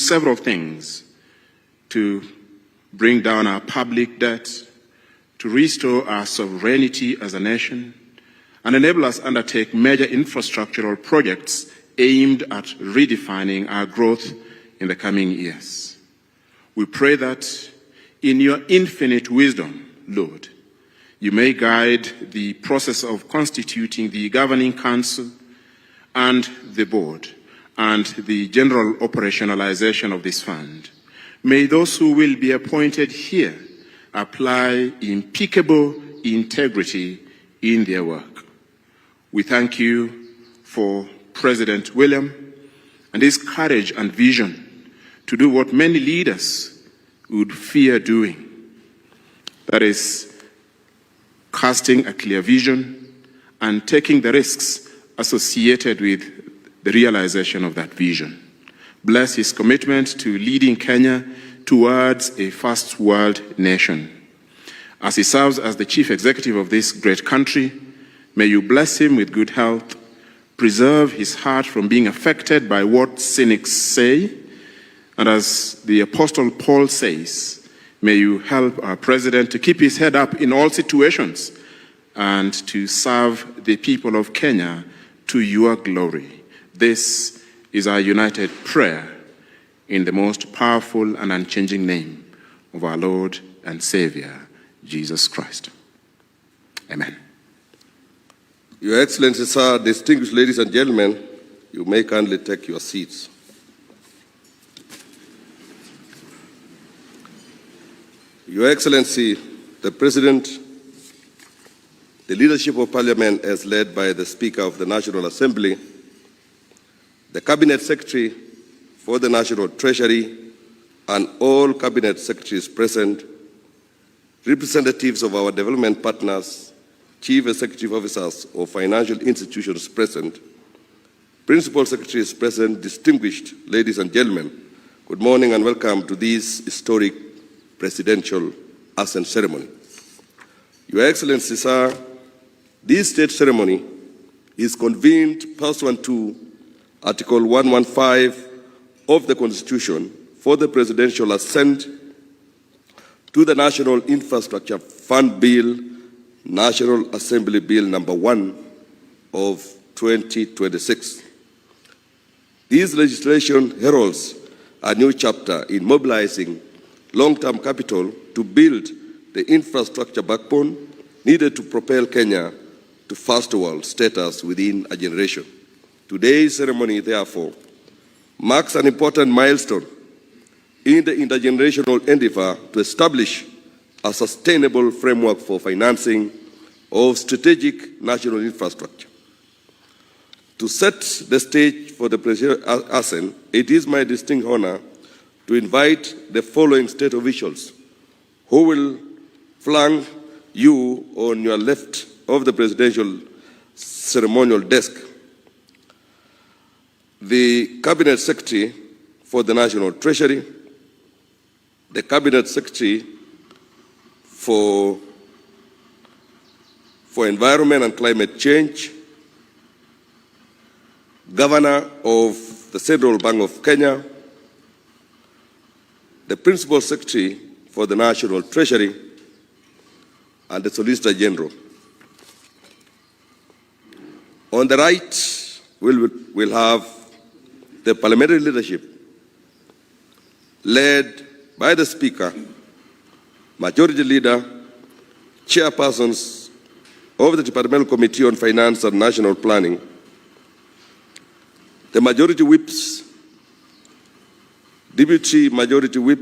several things: to bring down our public debt, to restore our sovereignty as a nation, and enable us to undertake major infrastructural projects aimed at redefining our growth in the coming years. We pray that in your infinite wisdom, Lord, you may guide the process of constituting the governing council and the board and the general operationalization of this fund. May those who will be appointed here apply impeccable integrity in their work. We thank you for President William and his courage and vision to do what many leaders would fear doing. That is, casting a clear vision and taking the risks associated with the realization of that vision. Bless his commitment to leading Kenya towards a first world nation. As he serves as the chief executive of this great country, may you bless him with good health, preserve his heart from being affected by what cynics say, and as the Apostle Paul says, may you help our president to keep his head up in all situations and to serve the people of Kenya to your glory. This is our united prayer in the most powerful and unchanging name of our Lord and Savior, Jesus Christ. Amen. Your Excellency, sir, distinguished ladies and gentlemen, you may kindly take your seats. Your Excellency, the President, the leadership of Parliament as led by the Speaker of the National Assembly, the Cabinet Secretary for the National Treasury, and all Cabinet Secretaries present, representatives of our development partners, Chief Executive Officers of financial institutions present, Principal Secretaries present, distinguished ladies and gentlemen, good morning and welcome to this historic presidential assent ceremony. Your Excellency, sir, this state ceremony is convened pursuant to Article 115 of the Constitution for the presidential assent to the National Infrastructure Fund Bill, National Assembly Bill number 1 of 2026. This legislation heralds a new chapter in mobilizing long-term capital to build the infrastructure backbone needed to propel Kenya to first world status within a generation. Today's ceremony, therefore, marks an important milestone in the intergenerational endeavor to establish a sustainable framework for financing of strategic national infrastructure. To set the stage for the presidential assent, it is my distinct honor to invite the following state officials who will flank you on your left of the presidential ceremonial desk. The Cabinet Secretary for the National Treasury, the Cabinet Secretary for Environment and Climate Change, Governor of the Central Bank of Kenya, the Principal Secretary for the National Treasury, and the Solicitor General. On the right, we'll have the parliamentary leadership led by the Speaker, Majority Leader, Chairpersons of the Departmental Committee on Finance and National Planning, the Majority Whips, Deputy Majority Whip,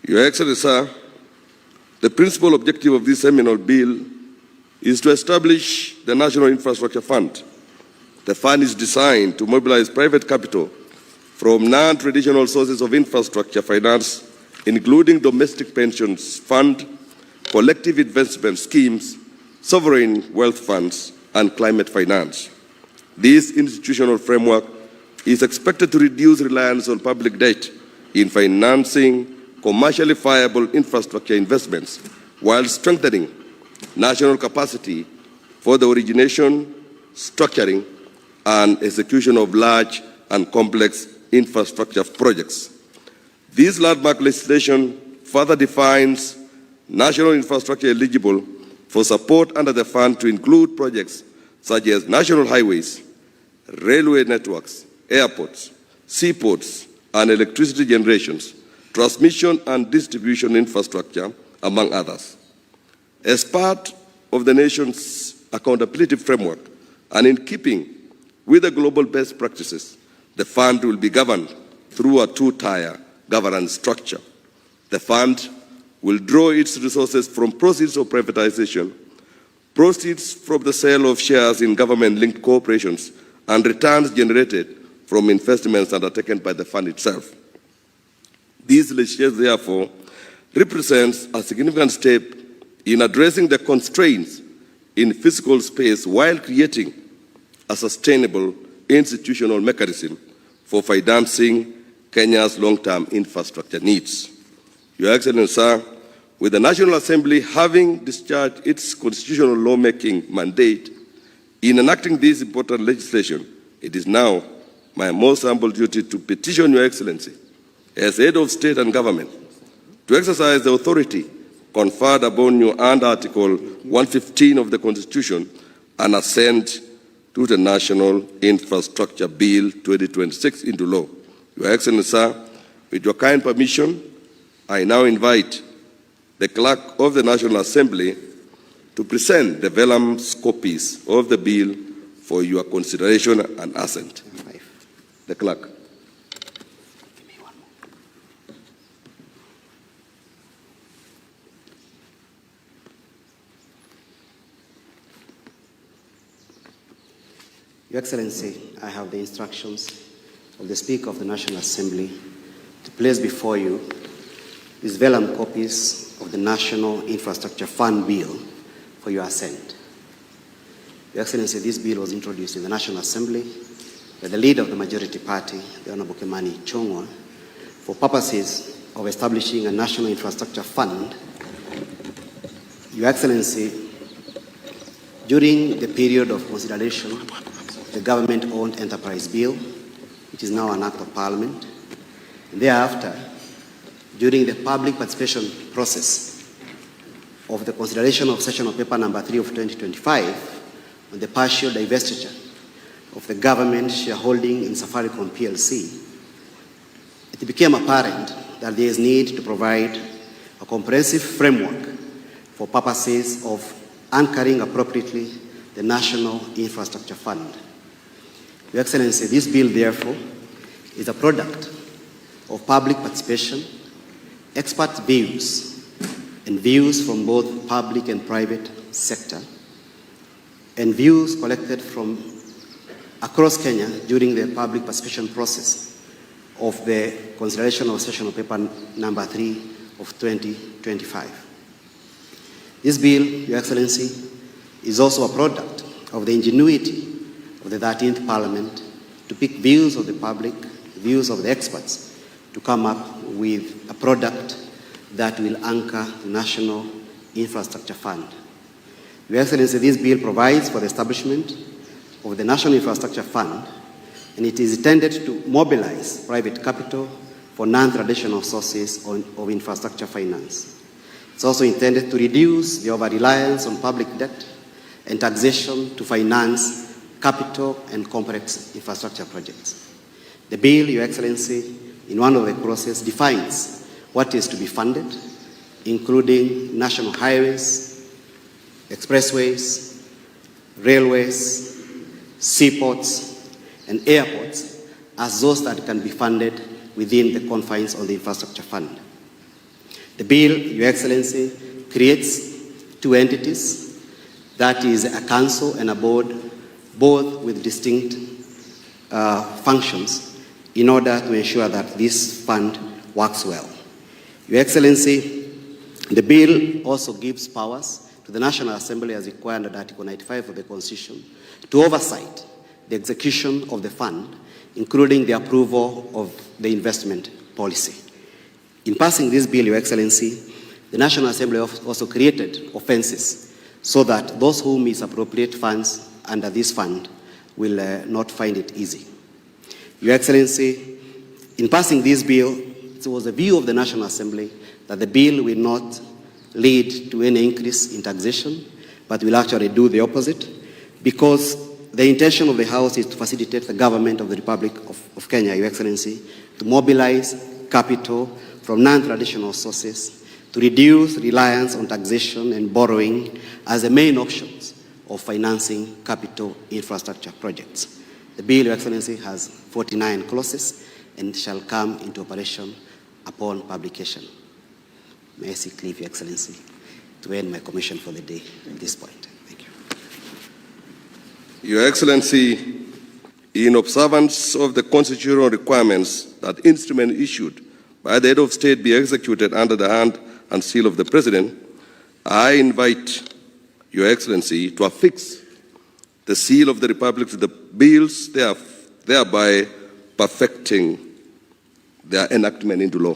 Your Excellency, sir, the principal objective of this seminal bill is to establish the National Infrastructure Fund. The fund is designed to mobilize private capital from non-traditional sources of infrastructure finance, including domestic pensions fund, collective investment schemes, sovereign wealth funds, and climate finance. This institutional framework is expected to reduce reliance on public debt in financing commercially viable infrastructure investments while strengthening national capacity for the origination, structuring, and execution of large and complex infrastructure projects. This landmark legislation further defines national infrastructure eligible for support under the fund to include projects such as national highways, railway networks, airports, seaports, and electricity generations, transmission and distribution infrastructure, among others. As part of the nation's accountability framework and in keeping with the global best practices, the fund will be governed through a two-tier governance structure. The fund will draw its resources from proceeds of privatization, proceeds from the sale of shares in government-linked corporations, and returns generated from investments undertaken by the fund itself. This legislation, therefore, represents a significant step in addressing the constraints in physical space while creating a sustainable institutional mechanism for financing Kenya's long-term infrastructure needs. Your Excellency, sir, with the National Assembly having discharged its constitutional lawmaking mandate in enacting this important legislation, it is now my most humble duty to petition Your Excellency, as head of state and government, to exercise the authority conferred upon you under Article 115 of the Constitution and assent to the National Infrastructure Bill 2026 into law. Your Excellency, sir, with your kind permission, I now invite the Clerk of the National Assembly to present the vellum copies of the bill for your consideration and assent. The Clerk. Your Excellency, I have the instructions of the Speaker of the National Assembly to place before you these vellum copies of the National Infrastructure Fund Bill for your assent. Your Excellency, this bill was introduced in the National Assembly by the leader of the majority party, the Honorable Kimani Ichung'wah, for purposes of establishing a National Infrastructure Fund. Your Excellency, during the period of consideration, the government-owned enterprise bill, which is now an act of parliament, and thereafter, during the public participation process of the consideration of sessional paper number 3 of 2025 on the partial divestiture of the government shareholding in Safaricom PLC, it became apparent that there is need to provide a comprehensive framework for purposes of anchoring appropriately the National Infrastructure Fund. Your Excellency, this bill, therefore, is a product of public participation, expert views, and views from both public and private sector, and views collected from across Kenya during the public participation process of the consideration of sessional paper number 3 of 2025. This bill, Your Excellency, is also a product of the ingenuity of the 13th Parliament to pick views of the public, views of the experts, to come up with a product that will anchor the National Infrastructure Fund. Your Excellency, this bill provides for the establishment of the National Infrastructure Fund, and it is intended to mobilize private capital for non-traditional sources of infrastructure finance. It's also intended to reduce the over-reliance on public debt and taxation to finance capital and complex infrastructure projects. The bill, Your Excellency, in one of the clauses defines what is to be funded, including national highways, expressways, railways, seaports, and airports as those that can be funded within the confines of the infrastructure fund. The bill, Your Excellency, creates two entities, that is a council and a board, both with distinct functions in order to ensure that this fund works well. Your Excellency, the bill also gives powers to the National Assembly as required under Article 95 of the Constitution to oversight the execution of the fund including the approval of the investment policy. In passing this bill, Your Excellency, the National Assembly also created offenses so that those who misappropriate funds under this fund will not find it easy. Your Excellency, in passing this bill, it was the view of the National Assembly that the bill will not lead to any increase in taxation, but will actually do the opposite, because the intention of the House is to facilitate the government of the Republic of Kenya, Your Excellency, to mobilize capital from non-traditional sources, to reduce reliance on taxation and borrowing as the main options of financing capital infrastructure projects. The bill, Your Excellency, has 49 clauses and shall come into operation upon publication. May I seek leave, Your Excellency, to end my commission for the day at this point. Thank you. Your Excellency, in observance of the constitutional requirements that instrument issued by the head of state be executed under the hand and seal of the President, I invite Your Excellency to affix the seal of the Republic to the bills, thereby perfecting their enactment into law.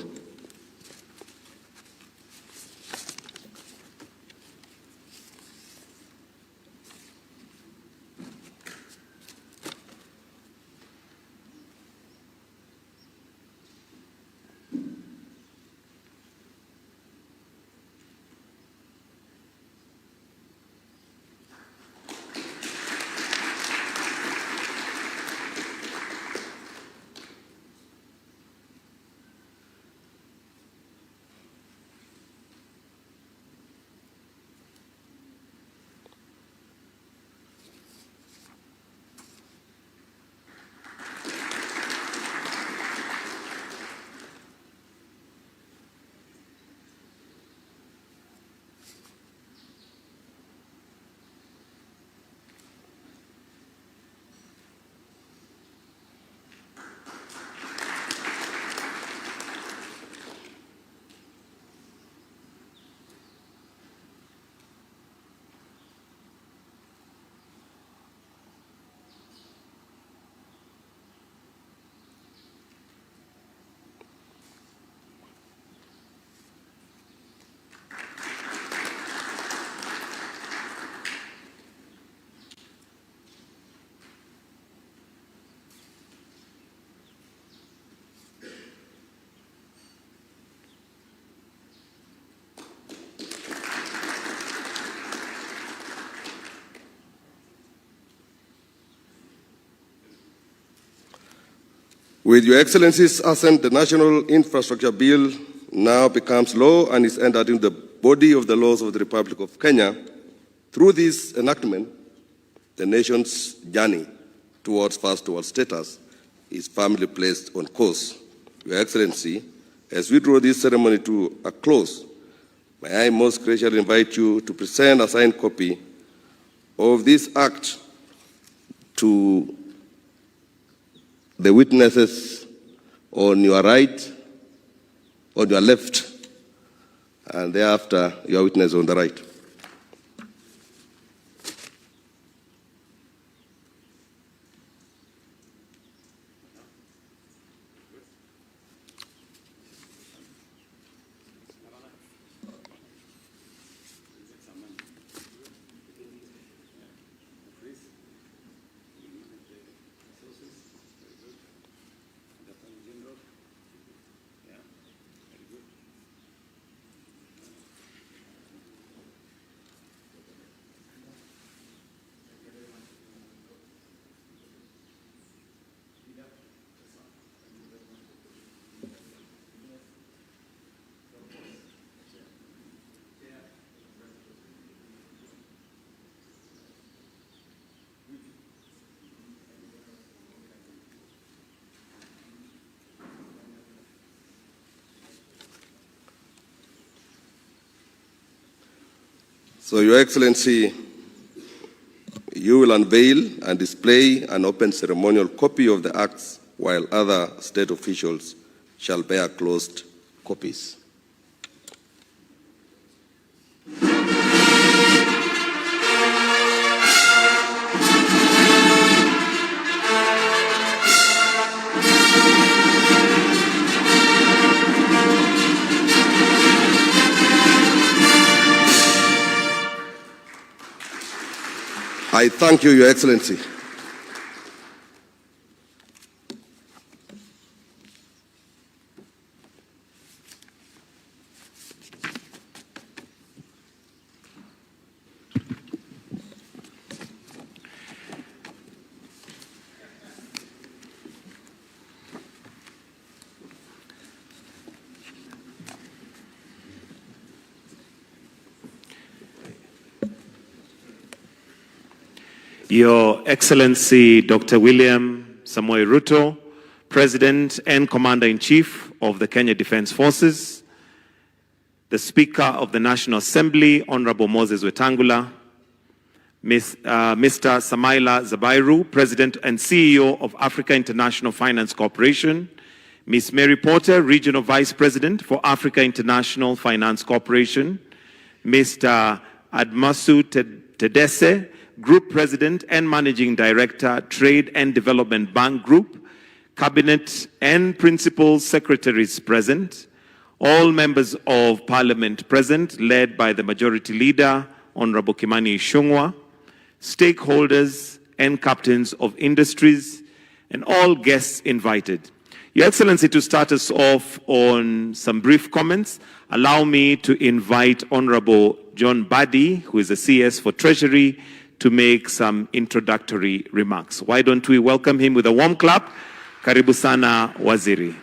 With Your Excellency's assent, the National Infrastructure Bill now becomes law and is entered into the body of the laws of the Republic of Kenya. Through this enactment, the nation's journey towards first world status is firmly placed on course. Your Excellency, as we draw this ceremony to a close, may I most graciously invite you to present a signed copy of this act to the witnesses on your right, on your left, and thereafter your witness on the right. So, Your Excellency, you will unveil and display an open ceremonial copy of the acts, while other state officials shall bear closed copies. I thank you, Your Excellency. Your Excellency Dr. William Samoei Ruto, President and Commander-in-Chief of the Kenya Defence Forces, the Speaker of the National Assembly, Honorable Moses Wetangula, Mr. Samaila Zabairu, President and CEO of Africa International Finance Corporation, Ms. Mary Porter, Regional Vice President for Africa International Finance Corporation, Mr. Admasu Tedese, Group President and Managing Director, Trade and Development Bank Group, Cabinet and Principal Secretaries present, all members of Parliament present, led by the Majority Leader, Honorable Kimani Ichung'wah, stakeholders and captains of industries, and all guests invited. Your Excellency, to start us off on some brief comments, allow me to invite Honorable John Badi, who is the CS for Treasury, to make some introductory remarks. Why don't we welcome him with a warm clap? Karibu sana, Waziri.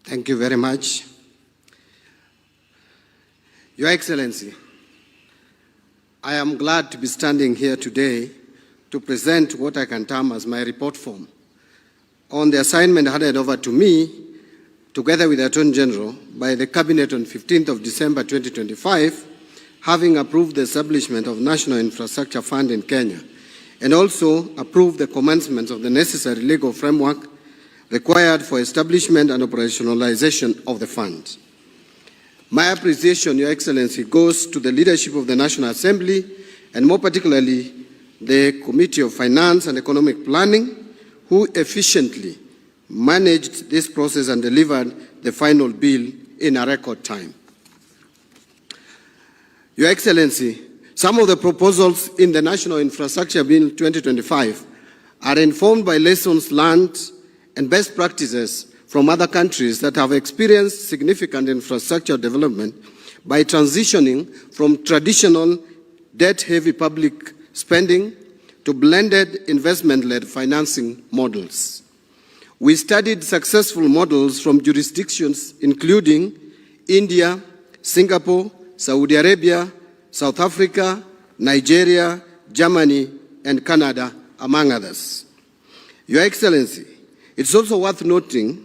Thank you very much. Your Excellency, I am glad to be standing here today to present what I can term as my report form on the assignment handed over to me together with the Attorney General by the Cabinet on 15th of December 2025, having approved the establishment of National Infrastructure Fund in Kenya, and also approved the commencement of the necessary legal framework required for establishment and operationalization of the fund. My appreciation, Your Excellency, goes to the leadership of the National Assembly, and more particularly the Committee of Finance and Economic Planning, who efficiently managed this process and delivered the final bill in a record time. Your Excellency, some of the proposals in the National Infrastructure Bill 2025 are informed by lessons learned and best practices from other countries that have experienced significant infrastructure development by transitioning from traditional debt-heavy public spending to blended investment-led financing models. We studied successful models from jurisdictions including India, Singapore, Saudi Arabia, South Africa, Nigeria, Germany, and Canada, among others. Your Excellency, it's also worth noting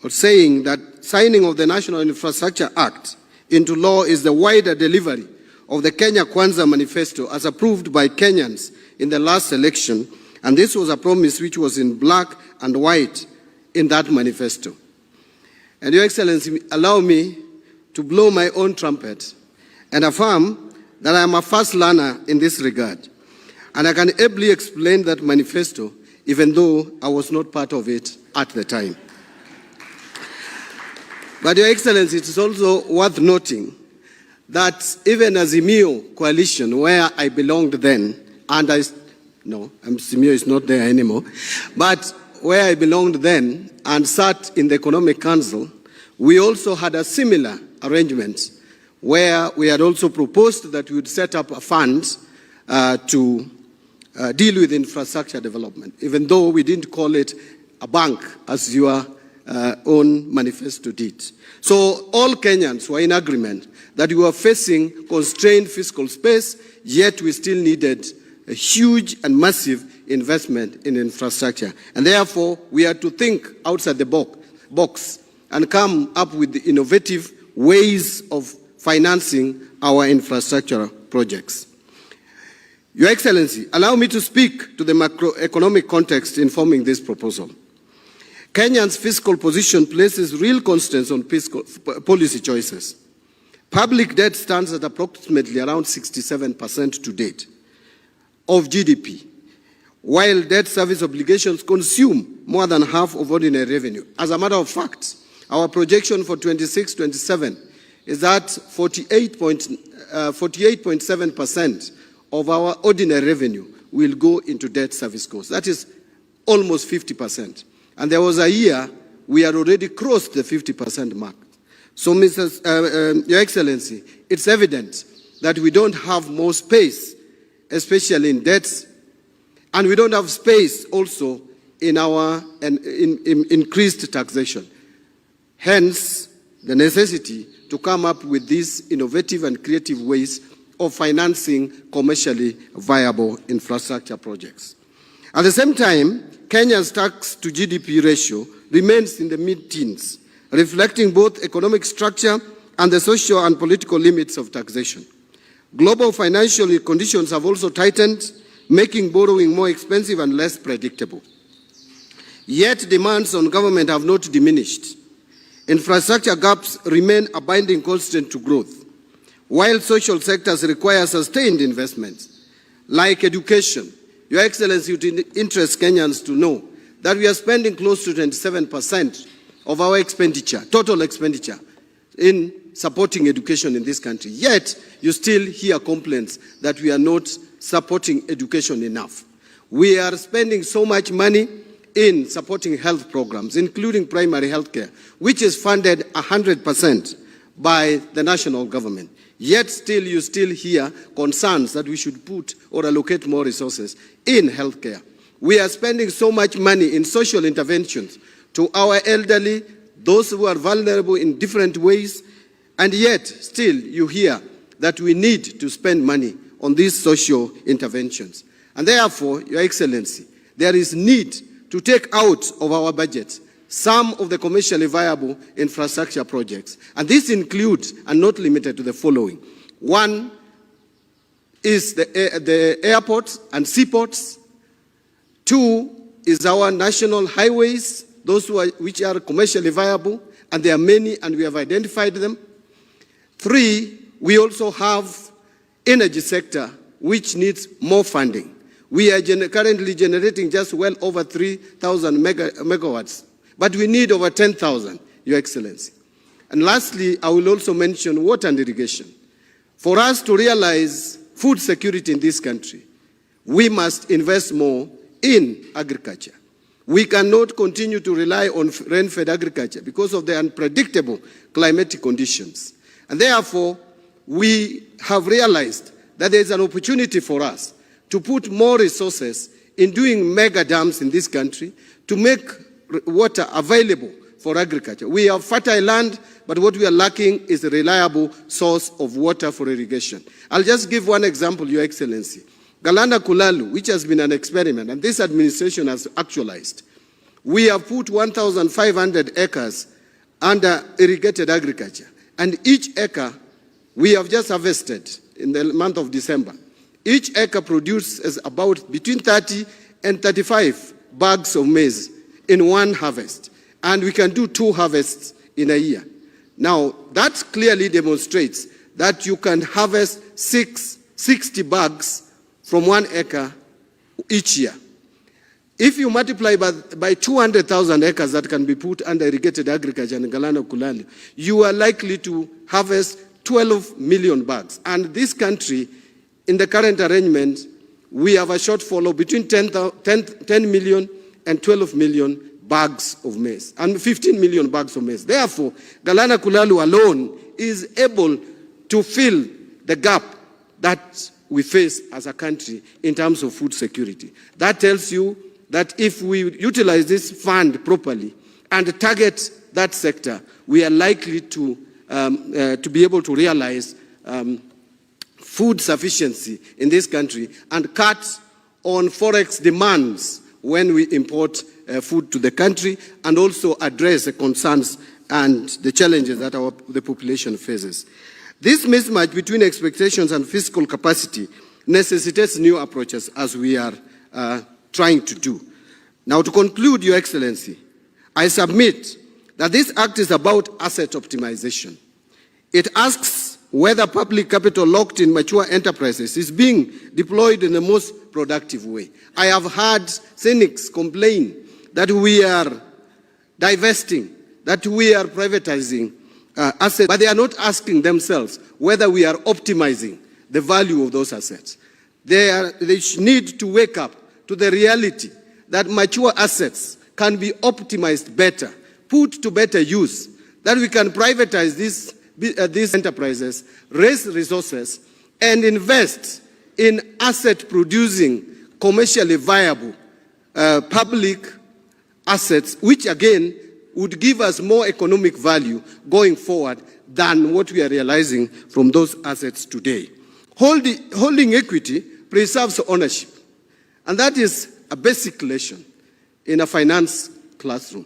or saying that signing of the National Infrastructure Act into law is the wider delivery of the Kenya Kwanza Manifesto as approved by Kenyans in the last election, and this was a promise which was in black and white in that manifesto. And Your Excellency, allow me to blow my own trumpet and affirm that I am a fast learner in this regard, and I can ably explain that manifesto even though I was not part of it at the time. But Your Excellency, it is also worth noting that even as Azimio coalition, where I belonged then, and Azimio is not there anymore, but where I belonged then and sat in the Economic Council, we also had a similar arrangement where we had also proposed that we would set up a fund to deal with infrastructure development, even though we didn't call it a bank as your own manifesto did. So all Kenyans were in agreement that we were facing constrained fiscal space, yet we still needed a huge and massive investment in infrastructure. And therefore, we had to think outside the box and come up with the innovative ways of financing our infrastructure projects. Your Excellency, allow me to speak to the macroeconomic context informing this proposal. Kenya's fiscal position places real constraints on policy choices. Public debt stands at approximately around 67% to date of GDP, while debt service obligations consume more than half of ordinary revenue. As a matter of fact, Our projection for 26-27 is that 48.7% of our ordinary revenue will go into debt service costs. That is almost 50%. And there was a year we had already crossed the 50% mark. So, Your Excellency, it's evident that we don't have more space, especially in debts, and we don't have space also in our increased taxation. Hence, the necessity to come up with these innovative and creative ways of financing commercially viable infrastructure projects. At the same time, Kenya's tax to GDP ratio remains in the mid-teens, reflecting both economic structure and the social and political limits of taxation. Global financial conditions have also tightened, making borrowing more expensive and less predictable. Yet demands on government have not diminished. Infrastructure gaps remain a binding constraint to growth, while social sectors require sustained investments, like education. Your Excellency, it interests Kenyans to know that we are spending close to 27% of our expenditure, total expenditure, in supporting education in this country. Yet, you still hear complaints that we are not supporting education enough. We are spending so much money in supporting health programs, including primary health care, which is funded 100% by the national government. Yet still, you still hear concerns that we should put or allocate more resources in healthcare. We are spending so much money in social interventions to our elderly, those who are vulnerable in different ways, and yet still you hear that we need to spend money on these social interventions. And therefore, Your Excellency, there is need to take out of our budget some of the commercially viable infrastructure projects. And this includes, and not limited to, the following. One is the airports and seaports. Two is our national highways, those which are commercially viable, and there are many, and we have identified them. Three, we also have energy sector, which needs more funding. We are currently generating just well over 3,000 megawatts, but we need over 10,000, Your Excellency. And lastly, I will also mention water and irrigation. For us to realize food security in this country, we must invest more in agriculture. We cannot continue to rely on rain-fed agriculture because of the unpredictable climatic conditions. And therefore, we have realized that there is an opportunity for us to put more resources in doing mega dams in this country to make water available for agriculture. We have fertile land, but what we are lacking is a reliable source of water for irrigation. I'll just give one example, Your Excellency. Galana Kulalu, which has been an experiment, and this administration has actualized. We have put 1,500 acres under irrigated agriculture, and each acre we have just harvested in the month of December. Each acre produces about between 30 and 35 bags of maize in one harvest, and we can do 2 harvests in a year. Now, that clearly demonstrates that you can harvest 60 bags from 1 acre each year. If you multiply by 200,000 acres that can be put under irrigated agriculture in Galana Kulali, you are likely to harvest 12 million bags. And this country, in the current arrangement, we have a shortfall of between 10 million and 12 million bags of maize, and 15 million bags of maize. Therefore, Galana Kulalu alone is able to fill the gap that we face as a country in terms of food security. That tells you that if we utilize this fund properly and target that sector, we are likely to be able to realize food sufficiency in this country and cut on forex demands when we import food to the country, and also address the concerns and the challenges that the population faces. This mismatch between expectations and fiscal capacity necessitates new approaches, as we are trying to do. Now, to conclude, Your Excellency, I submit that this act is about asset optimization. It asks whether public capital locked in mature enterprises is being deployed in the most productive way. I have heard cynics complain that we are divesting that we are privatizing assets, but they are not asking themselves whether we are optimizing the value of those assets. They need to wake up to the reality that mature assets can be optimized better, put to better use, that we can privatize these enterprises, raise resources, and invest in asset-producing, commercially viable public assets, which again would give us more economic value going forward than what we are realizing from those assets today. Holding equity preserves ownership, and that is a basic lesson in a finance classroom.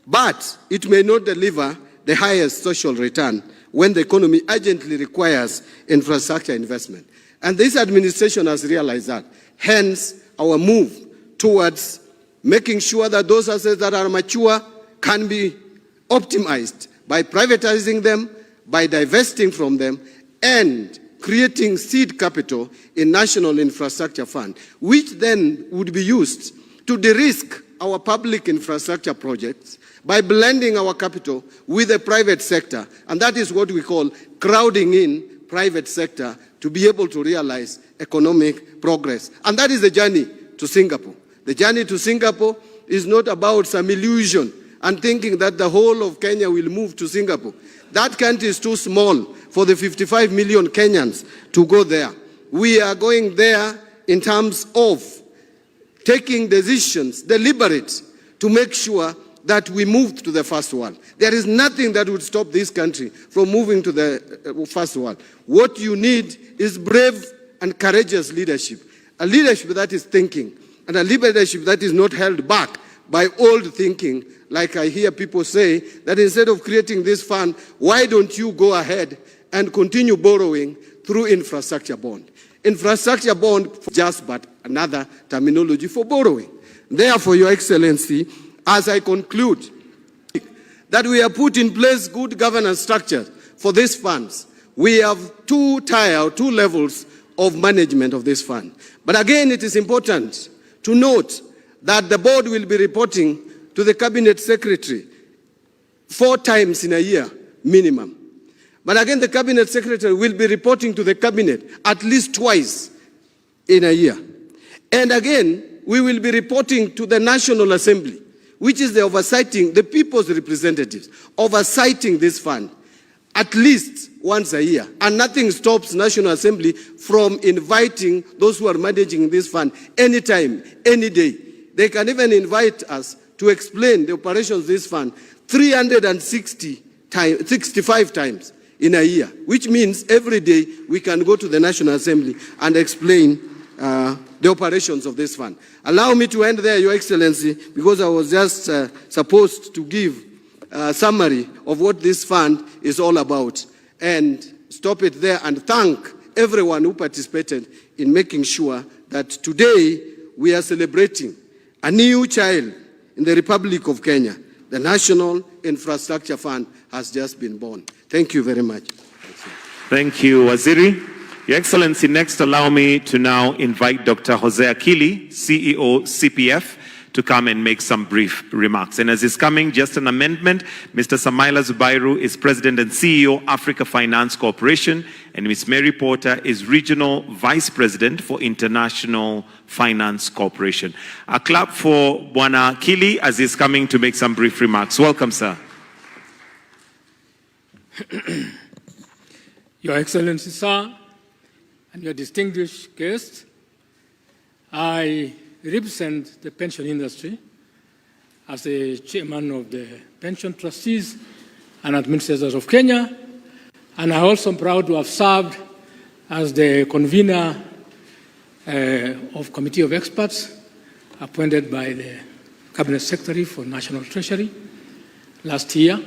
But it may not deliver the highest social return when the economy urgently requires infrastructure investment. And this administration has realized that. Hence, our move towards making sure that those assets that are mature can be optimized by privatizing them, by divesting from them, and creating seed capital in National Infrastructure Fund, which then would be used to de-risk our public infrastructure projects by blending our capital with the private sector. And that is what we call crowding in private sector to be able to realize economic progress. And that is the journey to Singapore. The journey to Singapore is not about some illusion and thinking that the whole of Kenya will move to Singapore. That country is too small for the 55 million Kenyans to go there. We are going there in terms of taking decisions, deliberate, to make sure that we move to the first world. There is nothing that would stop this country from moving to the first world. What you need is brave and courageous leadership, a leadership that is thinking, and a leadership that is not held back by old thinking, like I hear people say, that instead of creating this fund, why don't you go ahead and continue borrowing through infrastructure bond? Infrastructure bond, just but another terminology for borrowing. Therefore, Your Excellency, as I conclude, that we have put in place good governance structures for these funds. We have two levels of management of this fund. But again, it is important to note that the board will be reporting to the cabinet secretary 4 times in a year, minimum. But again, the cabinet secretary will be reporting to the cabinet at least twice in a year. And again, we will be reporting to the National Assembly, which is the people's representatives, oversighting this fund at least once a year. And nothing stops National Assembly from inviting those who are managing this fund anytime, any day. They can even invite us to explain the operations of this fund 365 times in a year, which means every day we can go to the National Assembly and explain the operations of this fund. Allow me to end there, Your Excellency, because I was just supposed to give a summary of what this fund is all about, and stop it there and thank everyone who participated in making sure that today we are celebrating a new child in the Republic of Kenya. The National Infrastructure Fund has just been born. Thank you very much. Thank you, Waziri. Your Excellency, next allow me to now invite Dr. Jose Akili, CEO, CPF, to come and make some brief remarks. And as he's coming, just an amendment, Mr. Samaila Zubairu is President and CEO, Africa Finance Corporation, and Ms. Mary Porter is Regional Vice President for International Finance Corporation. A clap for Bwana Akili as he's coming to make some brief remarks. Welcome, sir. Your Excellency, sir, and your distinguished guests, I represent the pension industry as the chairman of the pension trustees and administrators of Kenya, and I'm also proud to have served as the convener of Committee of Experts appointed by the Cabinet Secretary for National Treasury last year,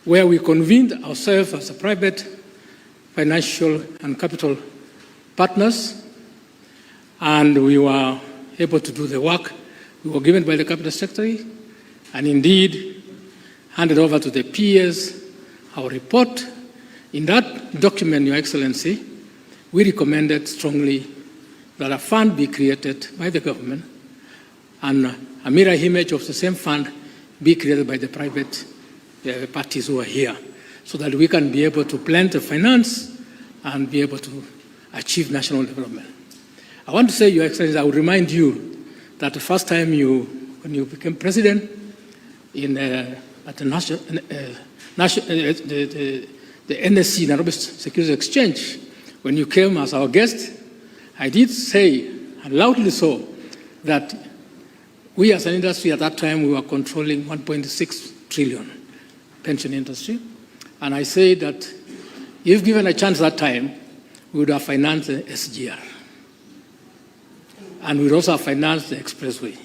where we convened ourselves as a private financial and capital partners, and we were able to do the work we were given by the Cabinet Secretary, and indeed handed over to the peers our report. In that document, Your Excellency, we recommended strongly that a fund be created by the government, and a mirror image of the same fund be created by the private parties who are here, so that we can be able to plan the finance and be able to achieve national development. I want to say, Your Excellency, I would remind you that the first time when you became president at the NSC, Nairobi Securities Exchange, when you came as our guest, I did say, and loudly so, that we as an industry at that time, we were controlling 1.6 trillion pension industry. And I said that if given a chance that time, we would have financed the SGR. And we would also have financed the expressway.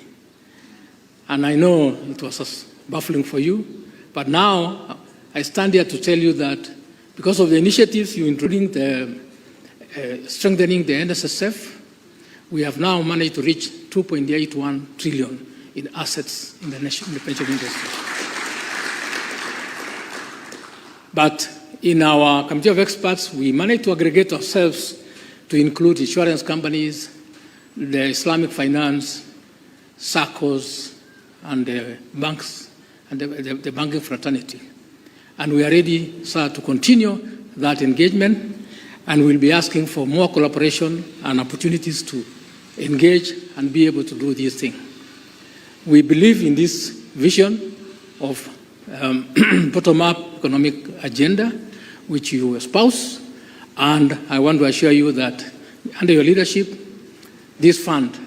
And I know it was baffling for you, but now I stand here to tell you that because of the initiatives you including the strengthening the NSSF, we have now managed to reach 2.81 trillion in assets in the pension industry. But in our committee of experts, we managed to aggregate ourselves to include insurance companies, the Islamic finance, SACCOs, and the banks, and the banking fraternity. And we are ready, sir, to continue that engagement, and we'll be asking for more collaboration and opportunities to engage and be able to do these things. We believe in this vision of bottom-up economic agenda, which you espouse, and I want to assure you that under your leadership, this fund,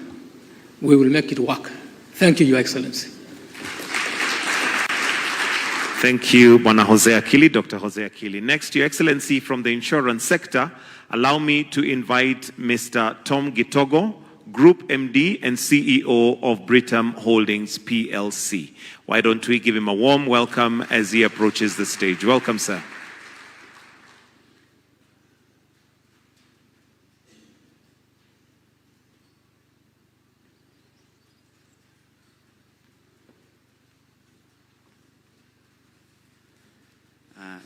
we will make it work. Thank you, Your Excellency. Thank you, Bwana Jose Akili, Dr. Jose Akili. Next, Your Excellency, from the insurance sector, allow me to invite Mr. Tom Gitogo, Group MD and CEO of Britam Holdings PLC. Why don't we give him a warm welcome as he approaches the stage. Welcome, sir.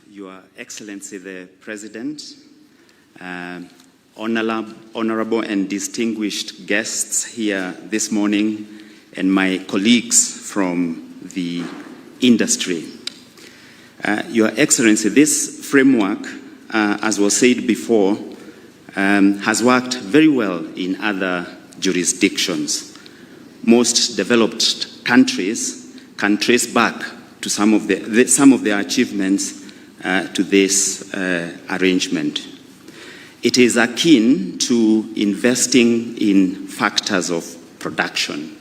Your Excellency the President, honorable and distinguished guests here this morning, and my colleagues from the industry. Your Excellency, this framework, as was said before, has worked very well in other jurisdictions. Most developed countries can trace back to some of their achievements to this arrangement. It is akin to investing in factors of production,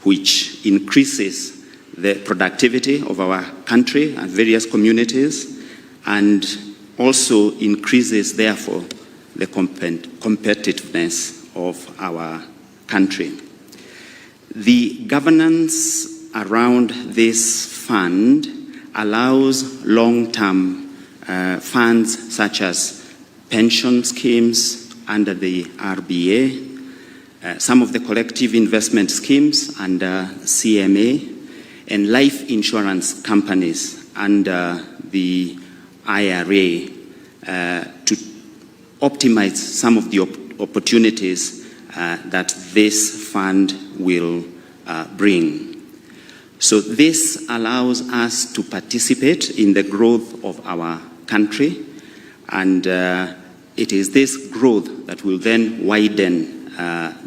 which increases the productivity of our country and various communities, and also increases, therefore, the competitiveness of our country. The governance around this fund allows long-term funds such as pension schemes under the RBA, some of the collective investment schemes under CMA, and life insurance companies under the IRA to optimize some of the opportunities that this fund will bring. So this allows us to participate in the growth of our country, and it is this growth that will then widen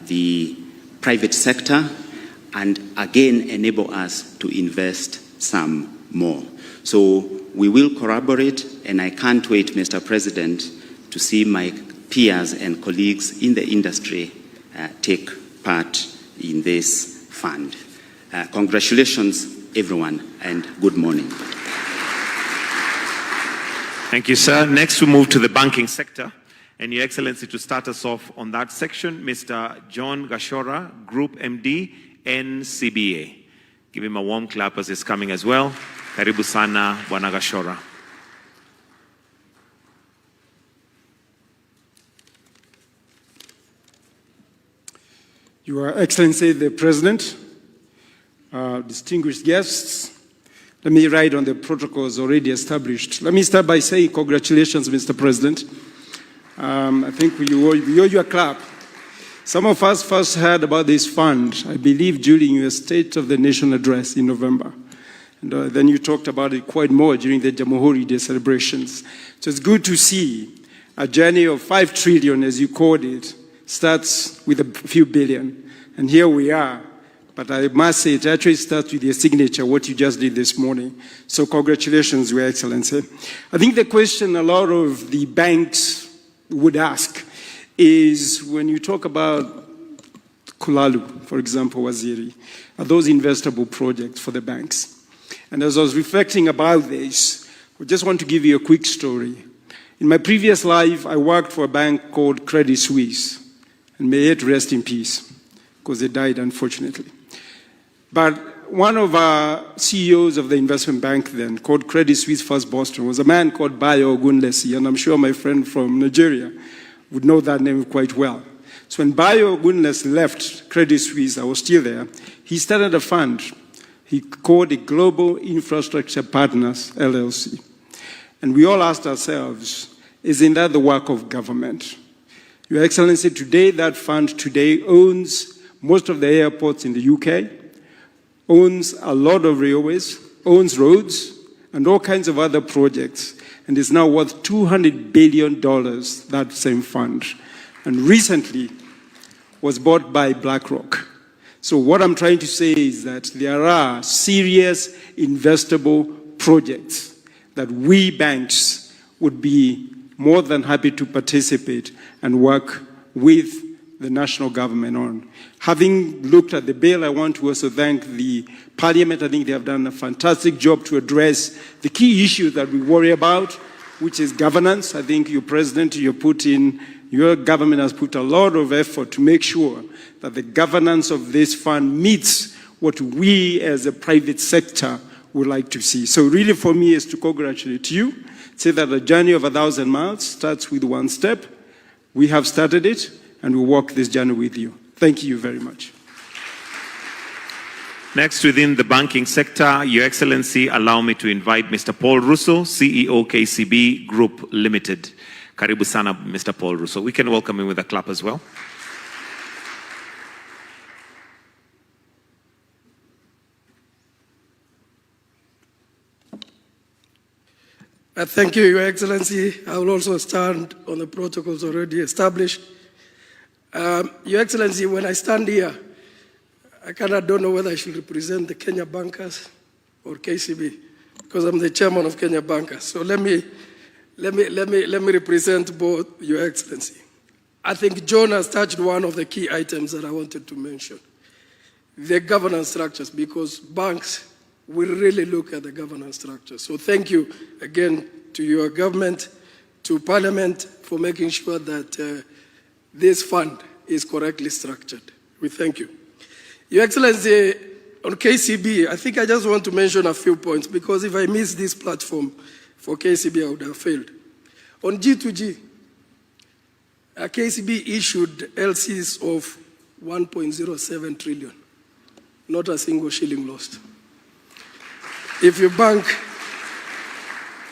the private sector and again enable us to invest some more. So we will collaborate, and I can't wait, Mr. President, to see my peers and colleagues in the industry take part in this fund. Congratulations, everyone, and good morning. Thank you, sir. Next, we move to the banking sector. And Your Excellency, to start us off on that section, Mr. John Gashora, Group MD, NCBA. Give him a warm clap as he's coming as well. Karibu sana, Bwana Gashora. Your Excellency, the President, distinguished guests, let me ride on the protocols already established. Let me start by saying congratulations, Mr. President. I think we owe you a clap. Some of us first heard about this fund, I believe, during your State of the Nation address in November. And then you talked about it quite more during the Jamhuri Day celebrations. So it's good to see a journey of 5 trillion, as you called it, starts with a few billion. And here we are. But I must say, it actually starts with your signature, what you just did this morning. So congratulations, Your Excellency. I think the question a lot of the banks would ask is, when you talk about Kulalu, for example, Waziri, are those investable projects for the banks? And as I was reflecting about this, I just want to give you a quick story. In my previous life, I worked for a bank called Credit Suisse, and may it rest in peace, because they died, unfortunately. But one of our CEOs of the investment bank then, called Credit Suisse First Boston, was a man called Bayo Ogunlesi, and I'm sure my friend from Nigeria would know that name quite well. So when Bayo Ogunlesi left Credit Suisse, I was still there, he started a fund he called it Global Infrastructure Partners, LLC. And we all asked ourselves, isn't that the work of government? Your Excellency, today that fund owns most of the airports in the UK, owns a lot of railways, owns roads, and all kinds of other projects, and is now worth $200 billion, that same fund. And recently was bought by BlackRock. So what I'm trying to say is that there are serious investable projects that we banks would be more than happy to participate and work with the national government on. Having looked at the bill, I want to also thank the Parliament. I think they have done a fantastic job to address the key issue that we worry about, which is governance. I think your President, your government has put a lot of effort to make sure that the governance of this fund meets what we as a private sector would like to see. So really for me is to congratulate you, say that the journey of 1,000 miles starts with one step. We have started it, and we'll walk this journey with you. Thank you very much. Next, within the banking sector, Your Excellency, allow me to invite Mr. Paul Ruto, CEO, KCB Group Limited. Karibu sana, Mr. Paul Ruto. We can welcome him with a clap as well. Thank you, Your Excellency. I will also stand on the protocols already established. Your Excellency, when I stand here, I kind of don't know whether I should represent the Kenya bankers or KCB, because I'm the chairman of Kenya Bankers. So let me represent both, Your Excellency. I think John has touched one of the key items that I wanted to mention, the governance structures, because banks will really look at the governance structure. So thank you again to your government, to Parliament, for making sure that this fund is correctly structured. We thank you. Your Excellency, on KCB, I think I just want to mention a few points, because if I miss this platform for KCB, I would have failed. On G2G, KCB issued LCs of 1.07 trillion, not a single shilling lost. If you bank,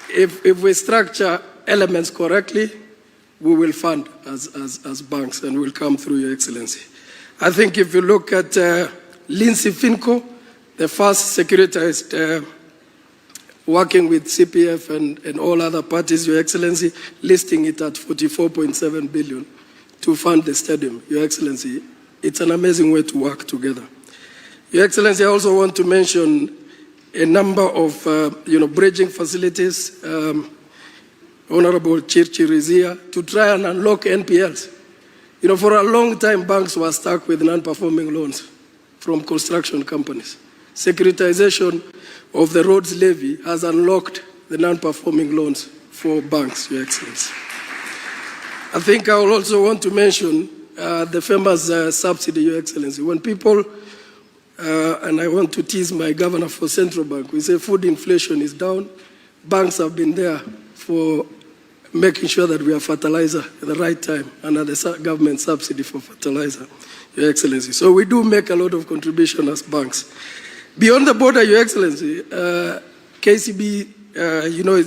if we structure elements correctly, we will fund as banks, and we'll come through, Your Excellency. I think if you look at Lindsay Finco, the first securitized, working with CPF and all other parties, Your Excellency, listing it at 44.7 billion to fund the stadium. Your Excellency, it's an amazing way to work together. Your Excellency, I also want to mention a number of bridging facilities. Honorable Chirchir is here to try and unlock NPLs. For a long time, banks were stuck with non-performing loans from construction companies. Securitization of the roads levy has unlocked the non-performing loans for banks, Your Excellency. I think I will also want to mention the famous subsidy, Your Excellency. When people, and I want to tease my governor for Central Bank, we say food inflation is down. Banks have been there for making sure that we have fertilizer at the right time under the government subsidy for fertilizer, Your Excellency. So we do make a lot of contribution as banks. Beyond the border, Your Excellency, KCB,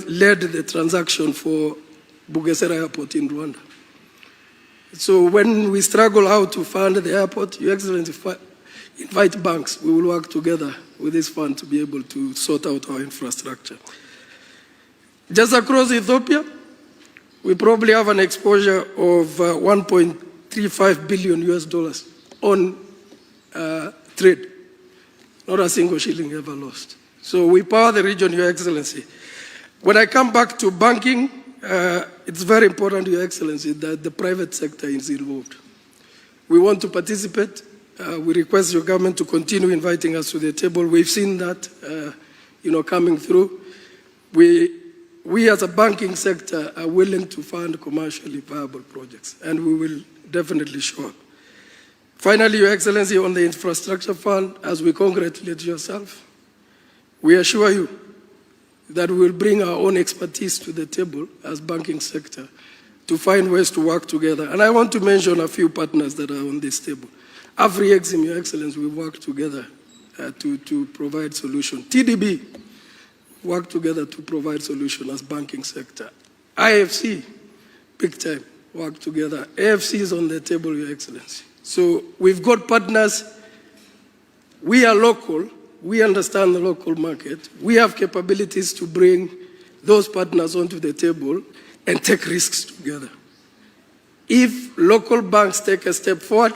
led the transaction for Bugesera Airport in Rwanda. So when we struggle how to fund the airport, Your Excellency, invite banks. We will work together with this fund to be able to sort out our infrastructure. Just across Ethiopia, we probably have an exposure of 1.35 billion US dollars on trade. Not a single shilling ever lost. So we power the region, Your Excellency. When I come back to banking, it's very important, Your Excellency, that the private sector is involved. We want to participate. We request your government to continue inviting us to the table. We've seen that, coming through. We as a banking sector are willing to fund commercially viable projects, and we will definitely show up. Finally, Your Excellency, on the infrastructure fund, as we congratulate yourself, we assure you that we will bring our own expertise to the table as banking sector to find ways to work together. And I want to mention a few partners that are on this table. Afri-Exim, Your Excellency, we work together to provide solution. TDB, work together to provide solution as banking sector. IFC, big time, work together. AFC is on the table, Your Excellency. So we've got partners. We are local. We understand the local market. We have capabilities to bring those partners onto the table and take risks together. If local banks take a step forward,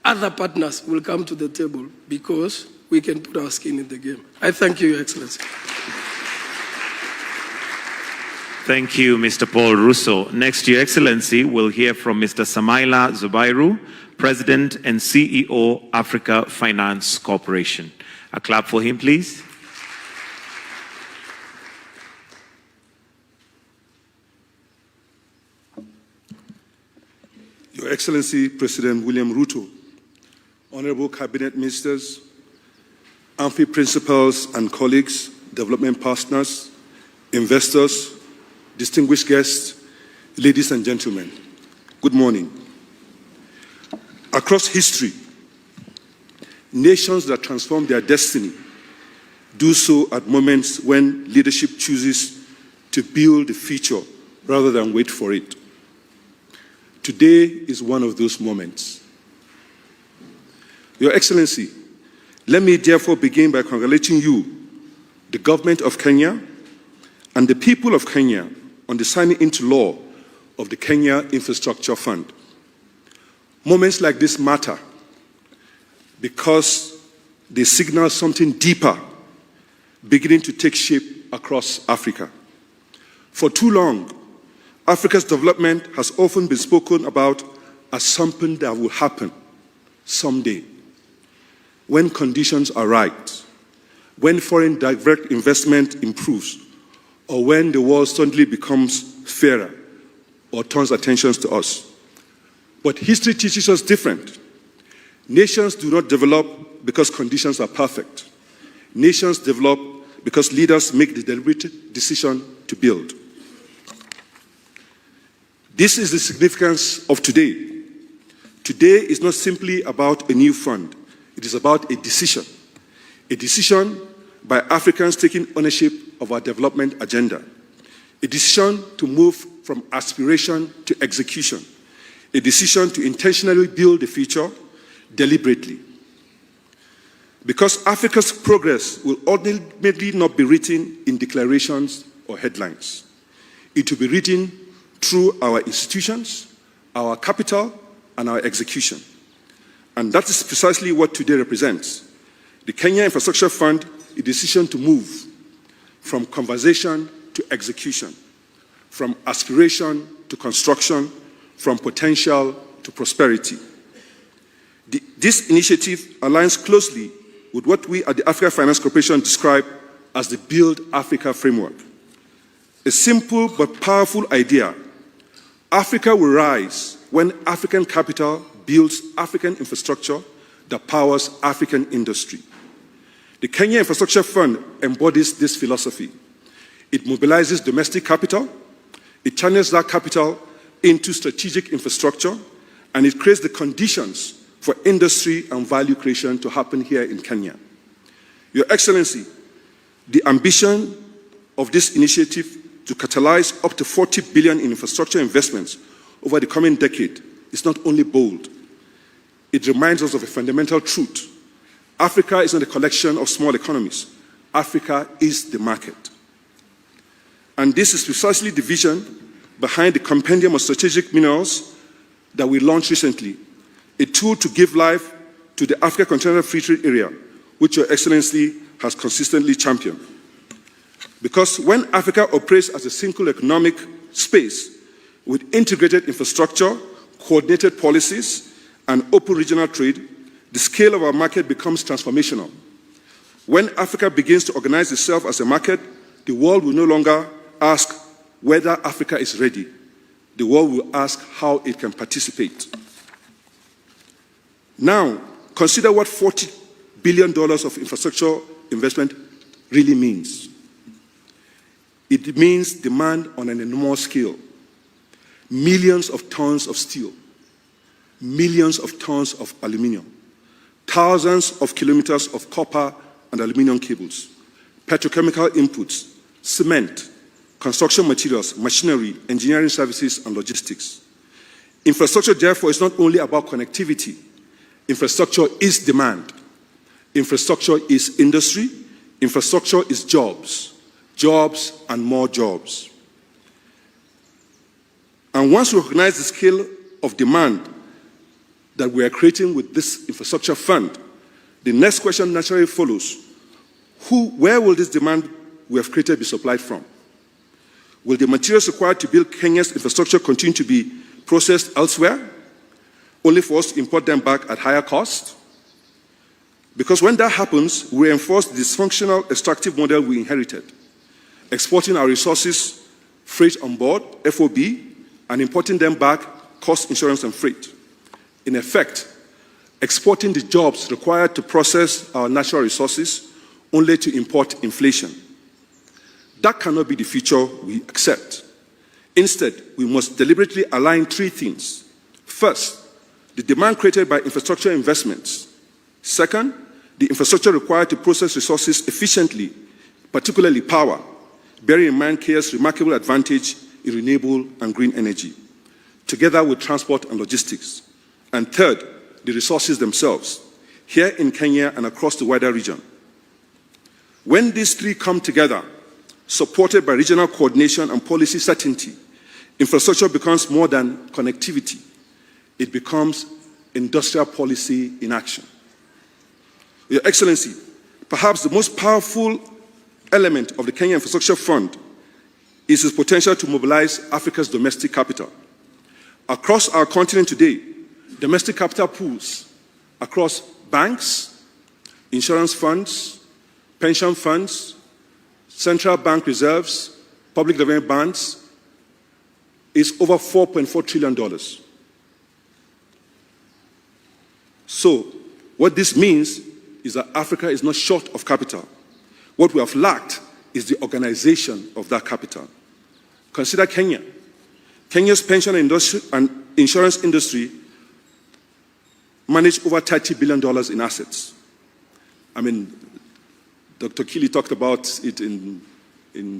other partners will come to the table because we can put our skin in the game. I thank you, Your Excellency. Thank you, Mr. Paul Russo. Next, Your Excellency, we'll hear from Mr. Samaila Zubairu, President and CEO, Africa Finance Corporation. A clap for him, please. Your Excellency, President William Ruto, Honorable Cabinet Ministers, AMFI principals and colleagues, development partners, investors, distinguished guests, ladies and gentlemen, good morning. Across history, nations that transform their destiny do so at moments when leadership chooses to build the future rather than wait for it. Today is one of those moments. Your Excellency, let me therefore begin by congratulating you, the government of Kenya, and the people of Kenya on the signing into law of the Kenya Infrastructure Fund. Moments like this matter because they signal something deeper beginning to take shape across Africa. For too long, Africa's development has often been spoken about as something that will happen someday, when conditions are right, when foreign direct investment improves, or when the world suddenly becomes fairer or turns attention to us. But history teaches us different. Nations do not develop because conditions are perfect. Nations develop because leaders make the deliberate decision to build. This is the significance of today. Today is not simply about a new fund. It is about a decision by Africans taking ownership of our development agenda, a decision to move from aspiration to execution, a decision to intentionally build the future deliberately. Because Africa's progress will ultimately not be written in declarations or headlines. It will be written through our institutions, our capital, and our execution. And that is precisely what today represents. The Kenya Infrastructure Fund, a decision to move from conversation to execution, from aspiration to construction, from potential to prosperity. This initiative aligns closely with what we at the Africa Finance Corporation describe as the Build Africa framework. A simple but powerful idea. Africa will rise when African capital builds African infrastructure that powers African industry. The Kenya Infrastructure Fund embodies this philosophy. It mobilizes domestic capital, it channels that capital into strategic infrastructure, and it creates the conditions for industry and value creation to happen here in Kenya. Your Excellency, the ambition of this initiative to catalyze up to 40 billion in infrastructure investments over the coming decade is not only bold, it reminds us of a fundamental truth Africa is not a collection of small economies. Africa is the market. And this is precisely the vision behind the Compendium of Strategic Minerals that we launched recently, a tool to give life to the Africa Continental Free Trade Area, which Your Excellency has consistently championed. Because when Africa operates as a single economic space with integrated infrastructure, coordinated policies, and open regional trade, the scale of our market becomes transformational. When Africa begins to organize itself as a market, the world will no longer ask whether Africa is ready. The world will ask how it can participate. Now, consider what $40 billion of infrastructure investment really means. It means demand on an enormous scale. Millions of tons of steel, millions of tons of aluminium, thousands of kilometers of copper and aluminium cables, petrochemical inputs, cement, construction materials, machinery, engineering services, and logistics. Infrastructure, therefore, is not only about connectivity. Infrastructure is demand. Infrastructure is industry. Infrastructure is jobs. Jobs and more jobs. And once we recognize the scale of demand that we are creating with this infrastructure fund, the next question naturally follows. Where will this demand we have created be supplied from? Will the materials required to build Kenya's infrastructure continue to be processed elsewhere, only for us to import them back at higher cost? Because when that happens, we reinforce the dysfunctional extractive model we inherited, exporting our resources, freight on board, FOB, and importing them back, cost, insurance, and freight. In effect, exporting the jobs required to process our natural resources only to import inflation. That cannot be the future we accept. Instead, we must deliberately align three things. First, the demand created by infrastructure investments. Second, the infrastructure required to process resources efficiently, particularly power, bearing in mind Kenya's remarkable advantage in renewable and green energy, together with transport and logistics. And third, the resources themselves, here in Kenya and across the wider region. When these three come together, supported by regional coordination and policy certainty, infrastructure becomes more than connectivity. It becomes industrial policy in action. Your Excellency, perhaps the most powerful element of the Kenya Infrastructure Fund is its potential to mobilize Africa's domestic capital. Across our continent today, domestic capital pools across banks, insurance funds, pension funds, central bank reserves, public development bonds, is over $4.4 trillion. So, what this means is that Africa is not short of capital. What we have lacked is the organization of that capital. Consider Kenya. Kenya's pension industry and insurance industry manage over $30 billion in assets. I mean, Dr. Kili talked about it in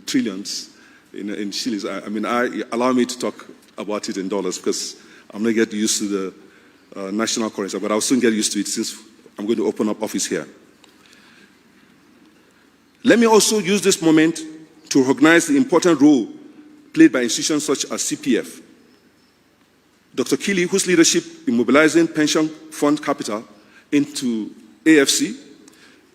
trillions, in shillings. Allow me to talk about it in dollars because I'm not get used to the national currency, but I'll soon get used to it since I'm going to open up office here. Let me also use this moment to recognize the important role played by institutions such as CPF. Dr. Kili, whose leadership in mobilizing pension fund capital into AFC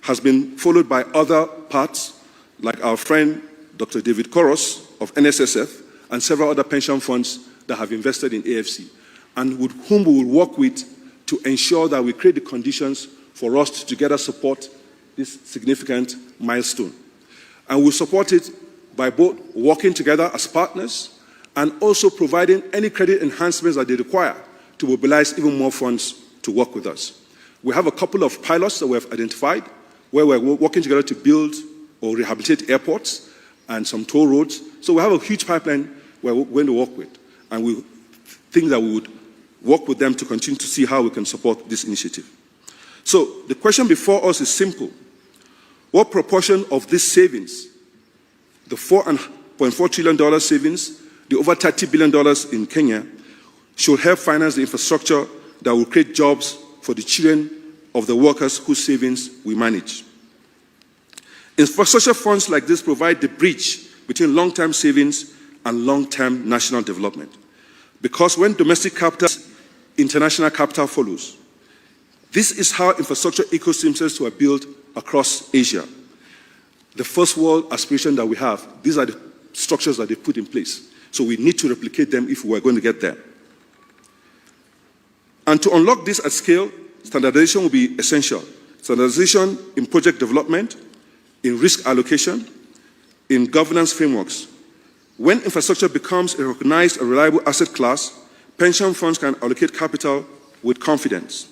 has been followed by other parts, like our friend Dr. David Koros of NSSF and several other pension funds that have invested in AFC, and with whom we will work with to ensure that we create the conditions for us to together support this significant milestone. And we'll support it by both working together as partners and also providing any credit enhancements that they require to mobilize even more funds to work with us. We have a couple of pilots that we have identified where we're working together to build or rehabilitate airports and some toll roads. So we have a huge pipeline where we're going to work with. And we think that we would work with them to continue to see how we can support this initiative. So the question before us is simple. What proportion of these savings, the $4.4 trillion savings, the over $30 billion in Kenya, should help finance the infrastructure that will create jobs for the children of the workers whose savings we manage. Infrastructure funds like this provide the bridge between long-term savings and long-term national development. Because when domestic capital, international capital follows. This is how infrastructure ecosystems were built across Asia. The first world aspiration that we have, these are the structures that they put in place. So we need to replicate them if we are going to get there. And to unlock this at scale, standardization will be essential. Standardization in project development, in risk allocation, in governance frameworks. When infrastructure becomes a recognized and reliable asset class, pension funds can allocate capital with confidence.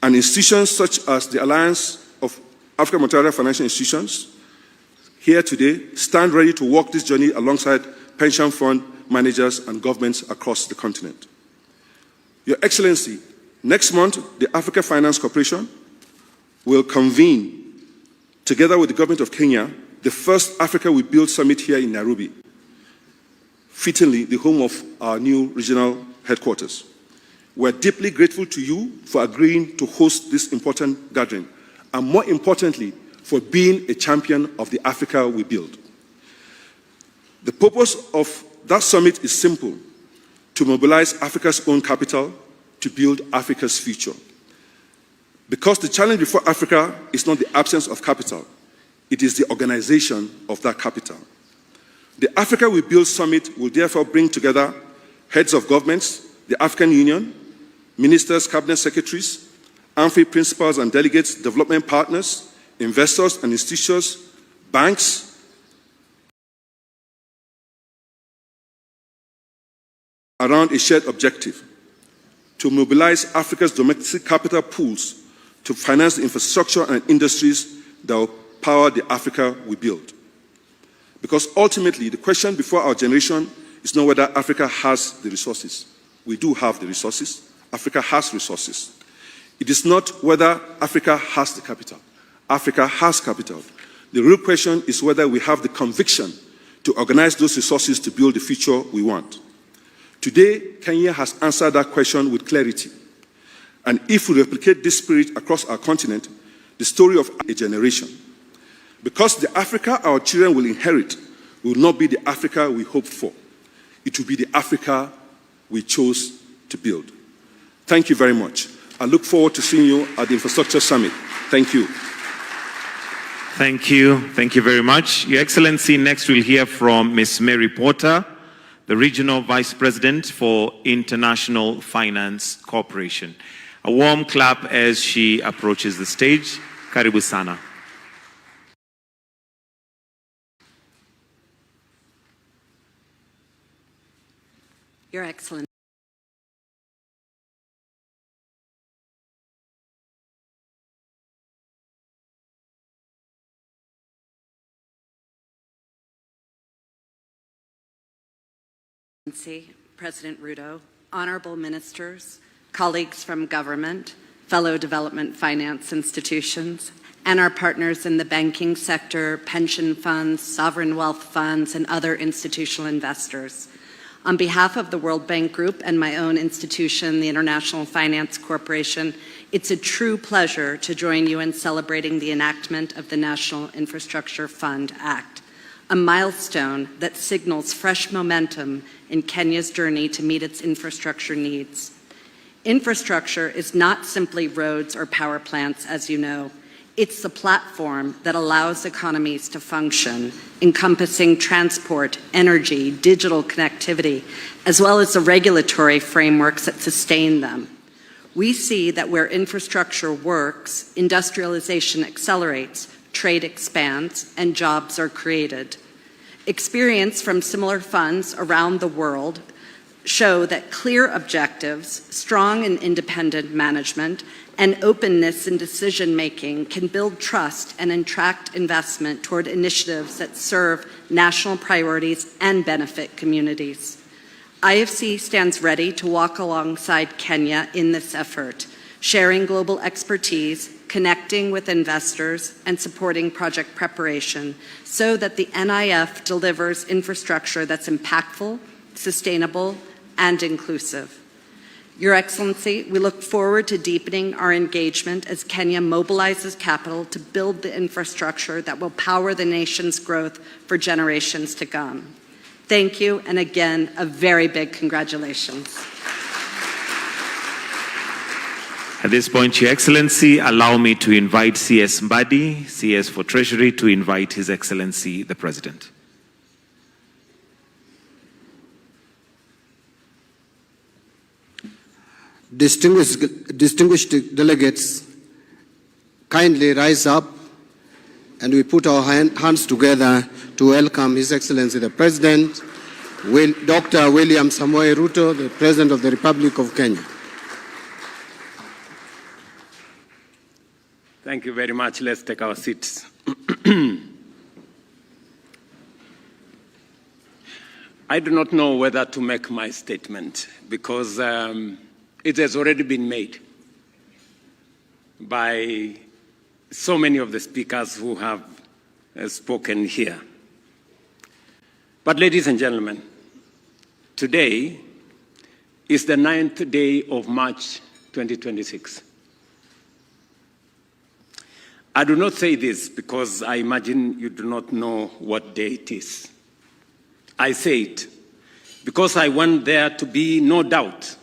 And institutions such as the Alliance of African Multilateral Financial Institutions here today stand ready to walk this journey alongside pension fund managers and governments across the continent. Your Excellency, next month, the Africa Finance Corporation will convene, together with the government of Kenya, the first Africa We Build Summit here in Nairobi, fittingly the home of our new regional headquarters. We're deeply grateful to you for agreeing to host this important gathering, and more importantly, for being a champion of the Africa we build. The purpose of that summit is simple: to mobilize Africa's own capital to build Africa's future. Because the challenge before Africa is not the absence of capital, it is the organization of that capital. The Africa We Build Summit will therefore bring together heads of governments, the African Union, ministers, cabinet secretaries, AMFI principals and delegates, development partners, investors and institutions, banks, around a shared objective: to mobilize Africa's domestic capital pools to finance the infrastructure and industries that will power the Africa we build. Because ultimately, the question before our generation is not whether Africa has the resources. We do have the resources. Africa has resources. It is not whether Africa has the capital. Africa has capital. The real question is whether we have the conviction to organize those resources to build the future we want. Today, Kenya has answered that question with clarity. And if we replicate this spirit across our continent, the story of a generation. Because the Africa our children will inherit will not be the Africa we hoped for. It will be the Africa we chose to build. Thank you very much. I look forward to seeing you at the Infrastructure Summit. Thank you. Thank you. Thank you very much. Your Excellency, next we'll hear from Ms. Mary Porter, the Regional Vice President for International Finance Corporation. A warm clap as she approaches the stage. Karibu sana. Your Excellency. President Ruto, honorable ministers, colleagues from government, fellow development finance institutions, and our partners in the banking sector, pension funds, sovereign wealth funds, and other institutional investors. On behalf of the World Bank Group and my own institution, the International Finance Corporation, it's a true pleasure to join you in celebrating the enactment of the National Infrastructure Fund Act, a milestone that signals fresh momentum in Kenya's journey to meet its infrastructure needs. Infrastructure is not simply roads or power plants, as you know. It's the platform that allows economies to function, encompassing transport, energy, digital connectivity, as well as the regulatory frameworks that sustain them. We see that where infrastructure works, industrialization accelerates, trade expands, and jobs are created. Experience from similar funds around the world show that clear objectives, strong and independent management, and openness in decision-making can build trust and attract investment toward initiatives that serve national priorities and benefit communities. IFC stands ready to walk alongside Kenya in this effort, sharing global expertise, connecting with investors, and supporting project preparation so that the NIF delivers infrastructure that's impactful, sustainable, and inclusive. Your Excellency, we look forward to deepening our engagement as Kenya mobilizes capital to build the infrastructure that will power the nation's growth for generations to come. Thank you, and again, a very big congratulations. At this point, Your Excellency, allow me to invite CS Mbadi, CS for Treasury, to invite His Excellency the President. Distinguished delegates, kindly rise up and we put our hands together to welcome His Excellency the President, Dr. William Samoei Ruto, the President of the Republic of Kenya. Thank you very much. Let's take our seats. I do not know whether to make my statement because it has already been made by so many of the speakers who have spoken here. But ladies and gentlemen, today is the 9th day of March 2026. I do not say this because I imagine you do not know what day it is. I say it because I want there to be no doubt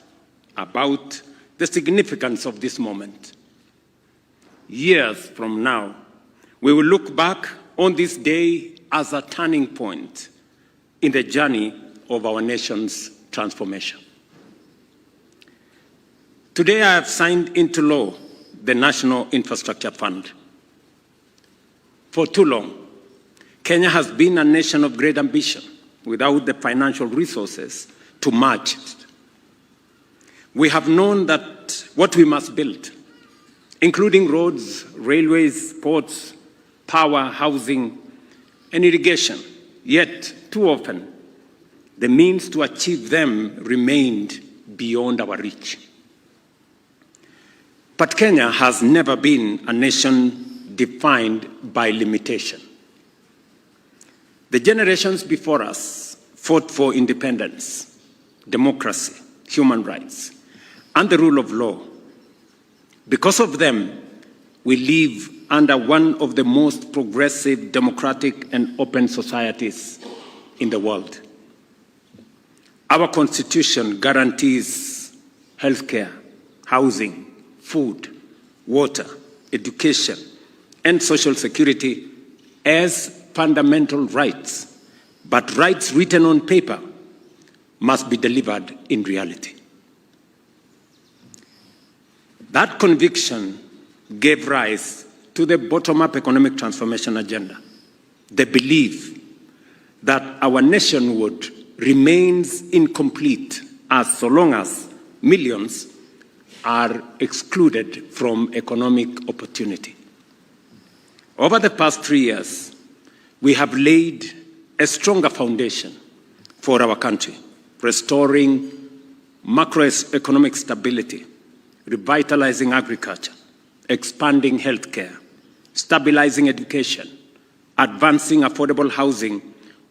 about the significance of this moment. Years from now, we will look back on this day as a turning point in the journey of our nation's transformation. Today, I have signed into law the National Infrastructure Fund. For too long, Kenya has been a nation of great ambition without the financial resources to match it. We have known that what we must build, including roads, railways, ports, power, housing, and irrigation, yet too often the means to achieve them remained beyond our reach. But Kenya has never been a nation defined by limitation. The generations before us fought for independence, democracy, human rights, and the rule of law. Because of them, we live under one of the most progressive, democratic, and open societies in the world. Our Constitution guarantees healthcare, housing, food, water, education, and social security as fundamental rights, but rights written on paper must be delivered in reality. That conviction gave rise to the bottom-up economic transformation agenda, the belief that our nationhood remains incomplete so long as millions are excluded from economic opportunity. Over the past 3 years, we have laid a stronger foundation for our country, restoring macroeconomic stability, revitalizing agriculture, expanding healthcare, stabilizing education, advancing affordable housing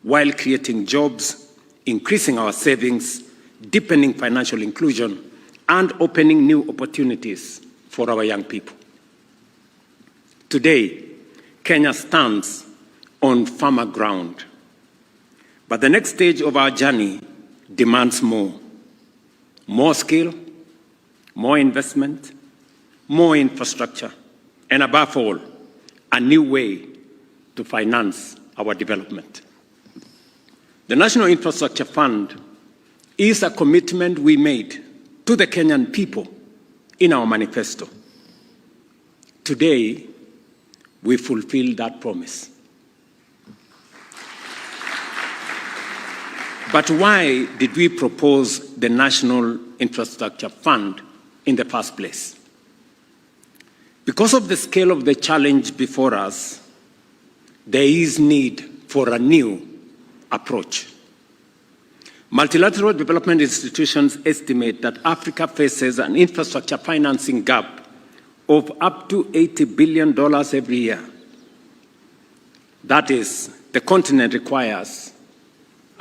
while creating jobs, increasing our savings, deepening financial inclusion, and opening new opportunities for our young people. Today, Kenya stands on firmer ground. But the next stage of our journey demands more skill, more investment, more infrastructure, and above all, a new way to finance our development. The National Infrastructure Fund is a commitment we made to the Kenyan people in our manifesto. Today, we fulfill that promise. But why did we propose the National Infrastructure Fund in the first place? Because of the scale of the challenge before us, there is need for a new approach. Multilateral development institutions estimate that Africa faces an infrastructure financing gap of up to $80 billion every year. That is, the continent requires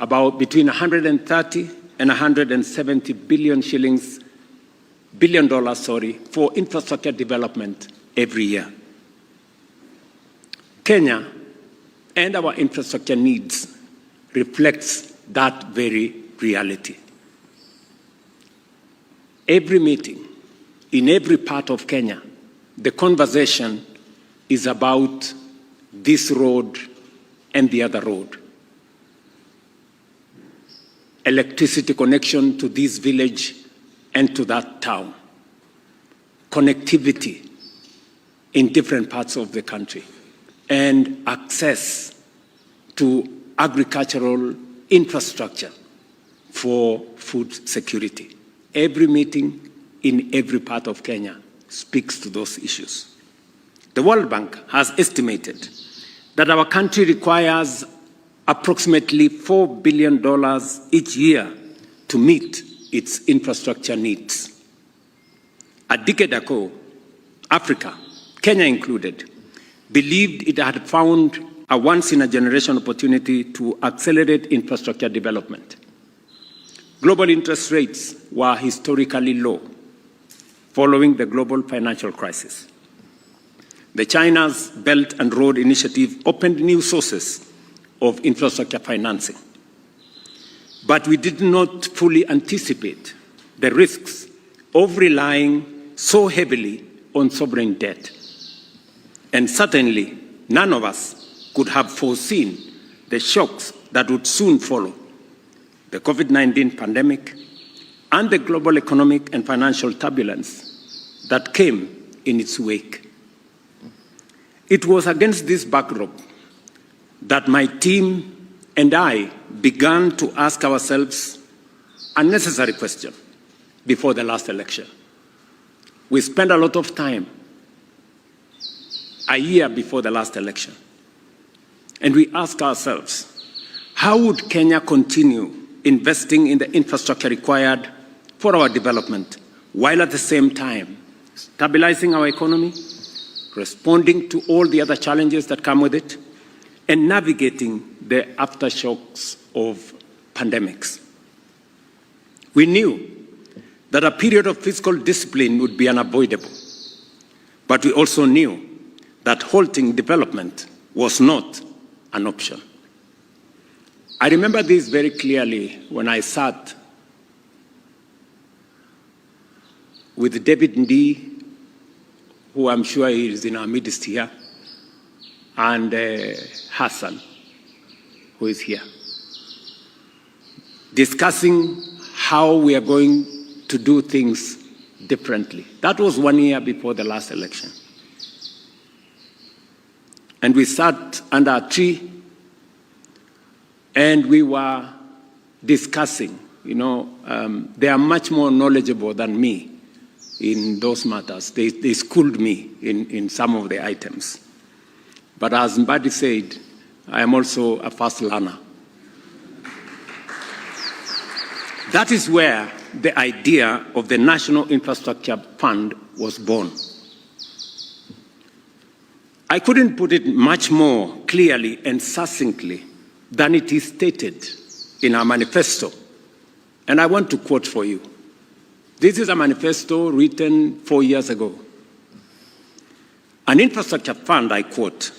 about between 130 and 170 billion shillings billion, for infrastructure development every year. Kenya and our infrastructure needs reflects that very reality. Every meeting, in every part of Kenya, the conversation is about this road and the other road. Electricity connection to this village and to that town. Connectivity in different parts of the country. And access to agricultural infrastructure for food security. Every meeting in every part of Kenya speaks to those issues. The World Bank has estimated that our country requires approximately $4 billion each year to meet its infrastructure needs. A decade ago, Africa, Kenya included, believed it had found a once-in-a-generation opportunity to accelerate infrastructure development. Global interest rates were historically low following the global financial crisis. The China's Belt and Road Initiative opened new sources of infrastructure financing. But we did not fully anticipate the risks of relying so heavily on sovereign debt. And certainly, none of us could have foreseen the shocks that would soon follow: the COVID-19 pandemic and the global economic and financial turbulence that came in its wake. It was against this backdrop that my team and I began to ask ourselves a necessary question before the last election. We spent a lot of time a year before the last election, and we asked ourselves, how would Kenya continue investing in the infrastructure required for our development, while at the same time stabilizing our economy, responding to all the other challenges that come with it, and navigating the aftershocks of pandemics? We knew that a period of fiscal discipline would be unavoidable, but we also knew that halting development was not an option. I remember this very clearly when I sat with David Ndii, who I'm sure is in our midst here, and Hassan, who is here, discussing how we are going to do things differently. That was 1 year before the last election. And we sat under a tree and we were discussing. They are much more knowledgeable than me in those matters. They schooled me in some of the items. But as Mbadi said, I am also a fast learner. That is where the idea of the National Infrastructure Fund was born. I couldn't put it much more clearly and succinctly than it is stated in our manifesto. And I want to quote for you. This is a manifesto written 4 years ago. An infrastructure fund, I quote,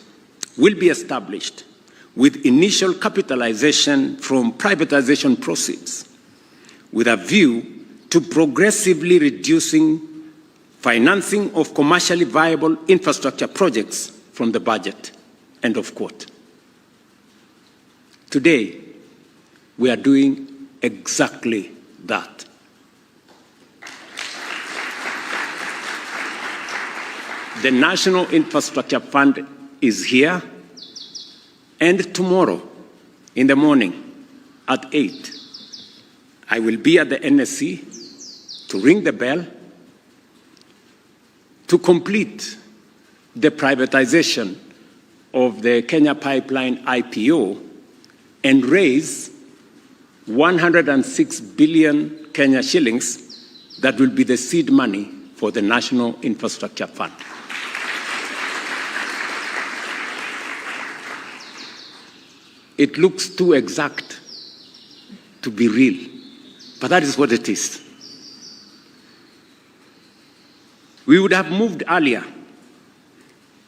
will be established with initial capitalization from privatization proceeds, with a view to progressively reducing financing of commercially viable infrastructure projects from the budget, end of quote. Today, we are doing exactly that. The National Infrastructure Fund is here, and tomorrow in the morning at 8, I will be at the NSC to ring the bell to complete the privatization of the Kenya Pipeline IPO and raise 106 billion Kenya shillings that will be the seed money for the National Infrastructure Fund. It looks too exact to be real, but that is what it is. We would have moved earlier,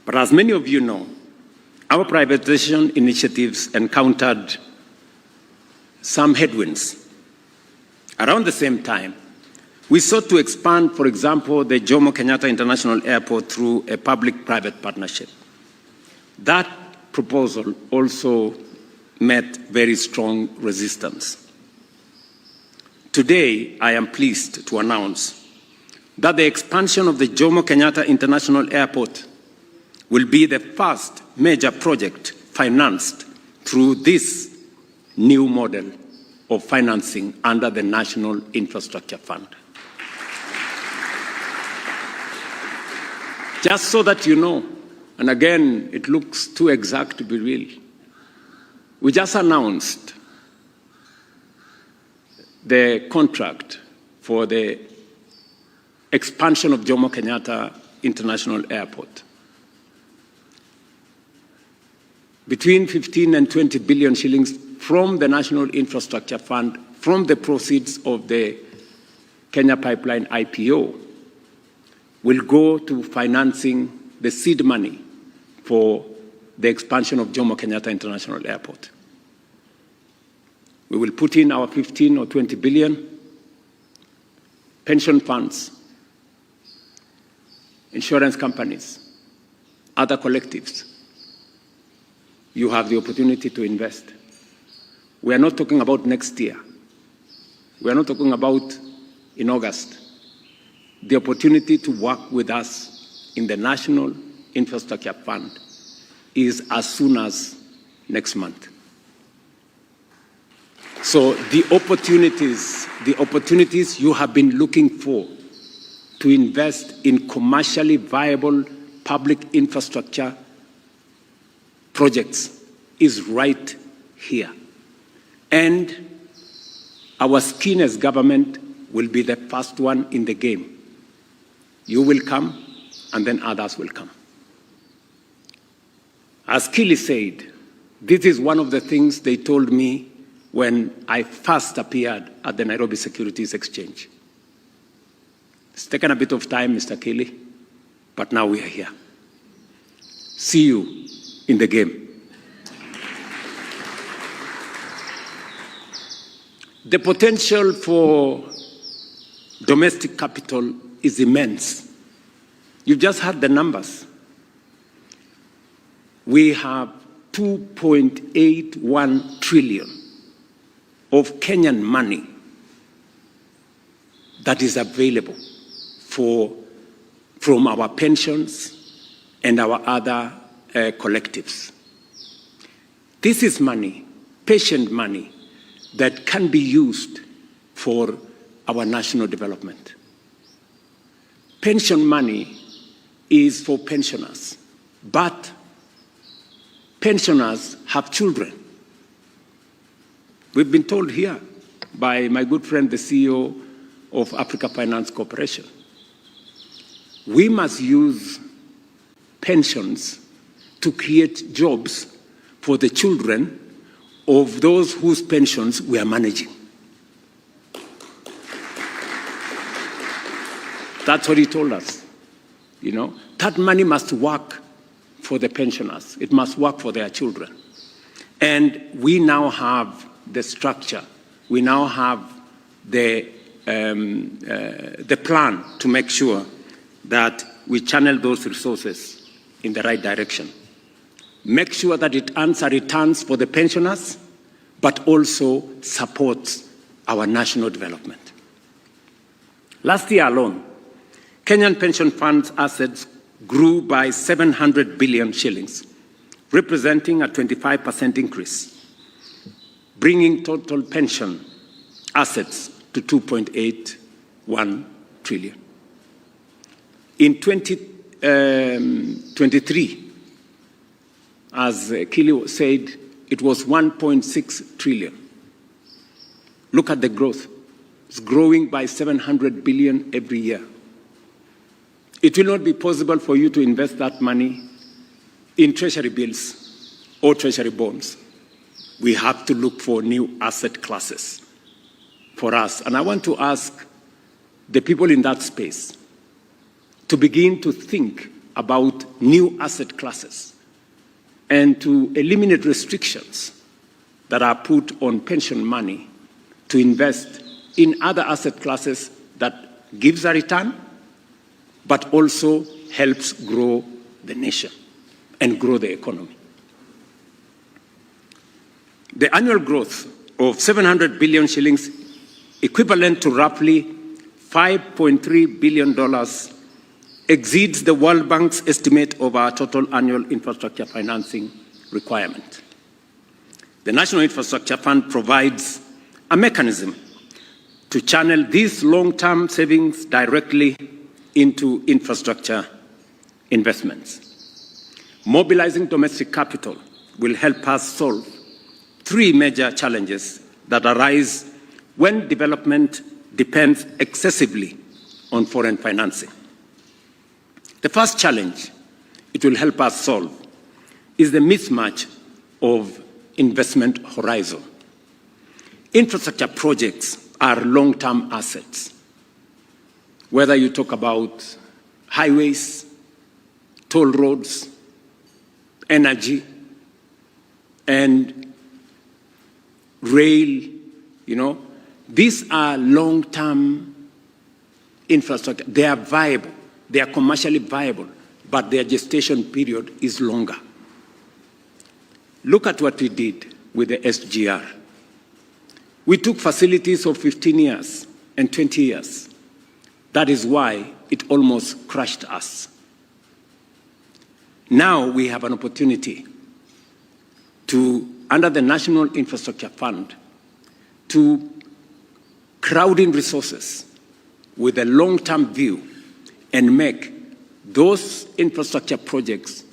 but as many of you know, our privatization initiatives encountered some headwinds. Around the same time, we sought to expand, for example, the Jomo Kenyatta International Airport through a public-private partnership. That proposal also met very strong resistance. Today, I am pleased to announce that the expansion of the Jomo Kenyatta International Airport will be the first major project financed through this new model of financing under the National Infrastructure Fund. Just so that you know, and again, it looks too exact to be real, we just announced the contract for the expansion of Jomo Kenyatta International Airport. Between 15 and 20 billion shillings from the National Infrastructure Fund, from the proceeds of the Kenya Pipeline IPO, will go to financing the seed money for the expansion of Jomo Kenyatta International Airport. We will put in our 15 or 20 billion, pension funds, insurance companies, other collectives. You have the opportunity to invest. We are not talking about next year. We are not talking about in August. The opportunity to work with us in the National Infrastructure Fund is as soon as next month. So the opportunities you have been looking for to invest in commercially viable public infrastructure projects is right here. And our skin as government will be the first one in the game. You will come, and then others will come. As Kili said, this is one of the things they told me when I first appeared at the Nairobi Securities Exchange. It's taken a bit of time, Mr. Kili, but now we are here. See you in the game. The potential for domestic capital is immense. You've just heard the numbers. We have 2.81 trillion of Kenyan money that is available from our pensions and our other collectives. This is money, patient money, that can be used for our national development. Pension money is for pensioners, but pensioners have children. We've been told here by my good friend, the CEO of Africa Finance Corporation, we must use pensions to create jobs for the children of those whose pensions we are managing. That's what he told us. You know, that money must work for the pensioners. It must work for their children. And we now have the structure. We now have the plan to make sure that we channel those resources in the right direction. Make sure that it earns a returns for the pensioners, but also supports our national development. Last year alone, Kenyan pension funds assets grew by 700 billion shillings, representing a 25% increase, bringing total pension assets to 2.81 trillion. In 2023, as Kili said, it was 1.6 trillion. Look at the growth. It's growing by 700 billion every year. It will not be possible for you to invest that money in treasury bills or treasury bonds. We have to look for new asset classes for us. And I want to ask the people in that space, to begin to think about new asset classes and to eliminate restrictions that are put on pension money to invest in other asset classes that gives a return, but also helps grow the nation and grow the economy. The annual growth of 700 billion shillings, equivalent to roughly $5.3 billion, exceeds the World Bank's estimate of our total annual infrastructure financing requirement. The National Infrastructure Fund provides a mechanism to channel these long-term savings directly into infrastructure investments. Mobilizing domestic capital will help us solve three major challenges that arise when development depends excessively on foreign financing. The first challenge it will help us solve is the mismatch of investment horizon. Infrastructure projects are long-term assets. Whether you talk about highways, toll roads, energy, and rail, these are long-term infrastructure. They are viable, they are commercially viable, but their gestation period is longer. Look at what we did with the SGR. We took facilities of 15 years and 20 years. That is why it almost crushed us. Now we have an opportunity to, under the National Infrastructure Fund, to crowd in resources with a long-term view and make those infrastructure projects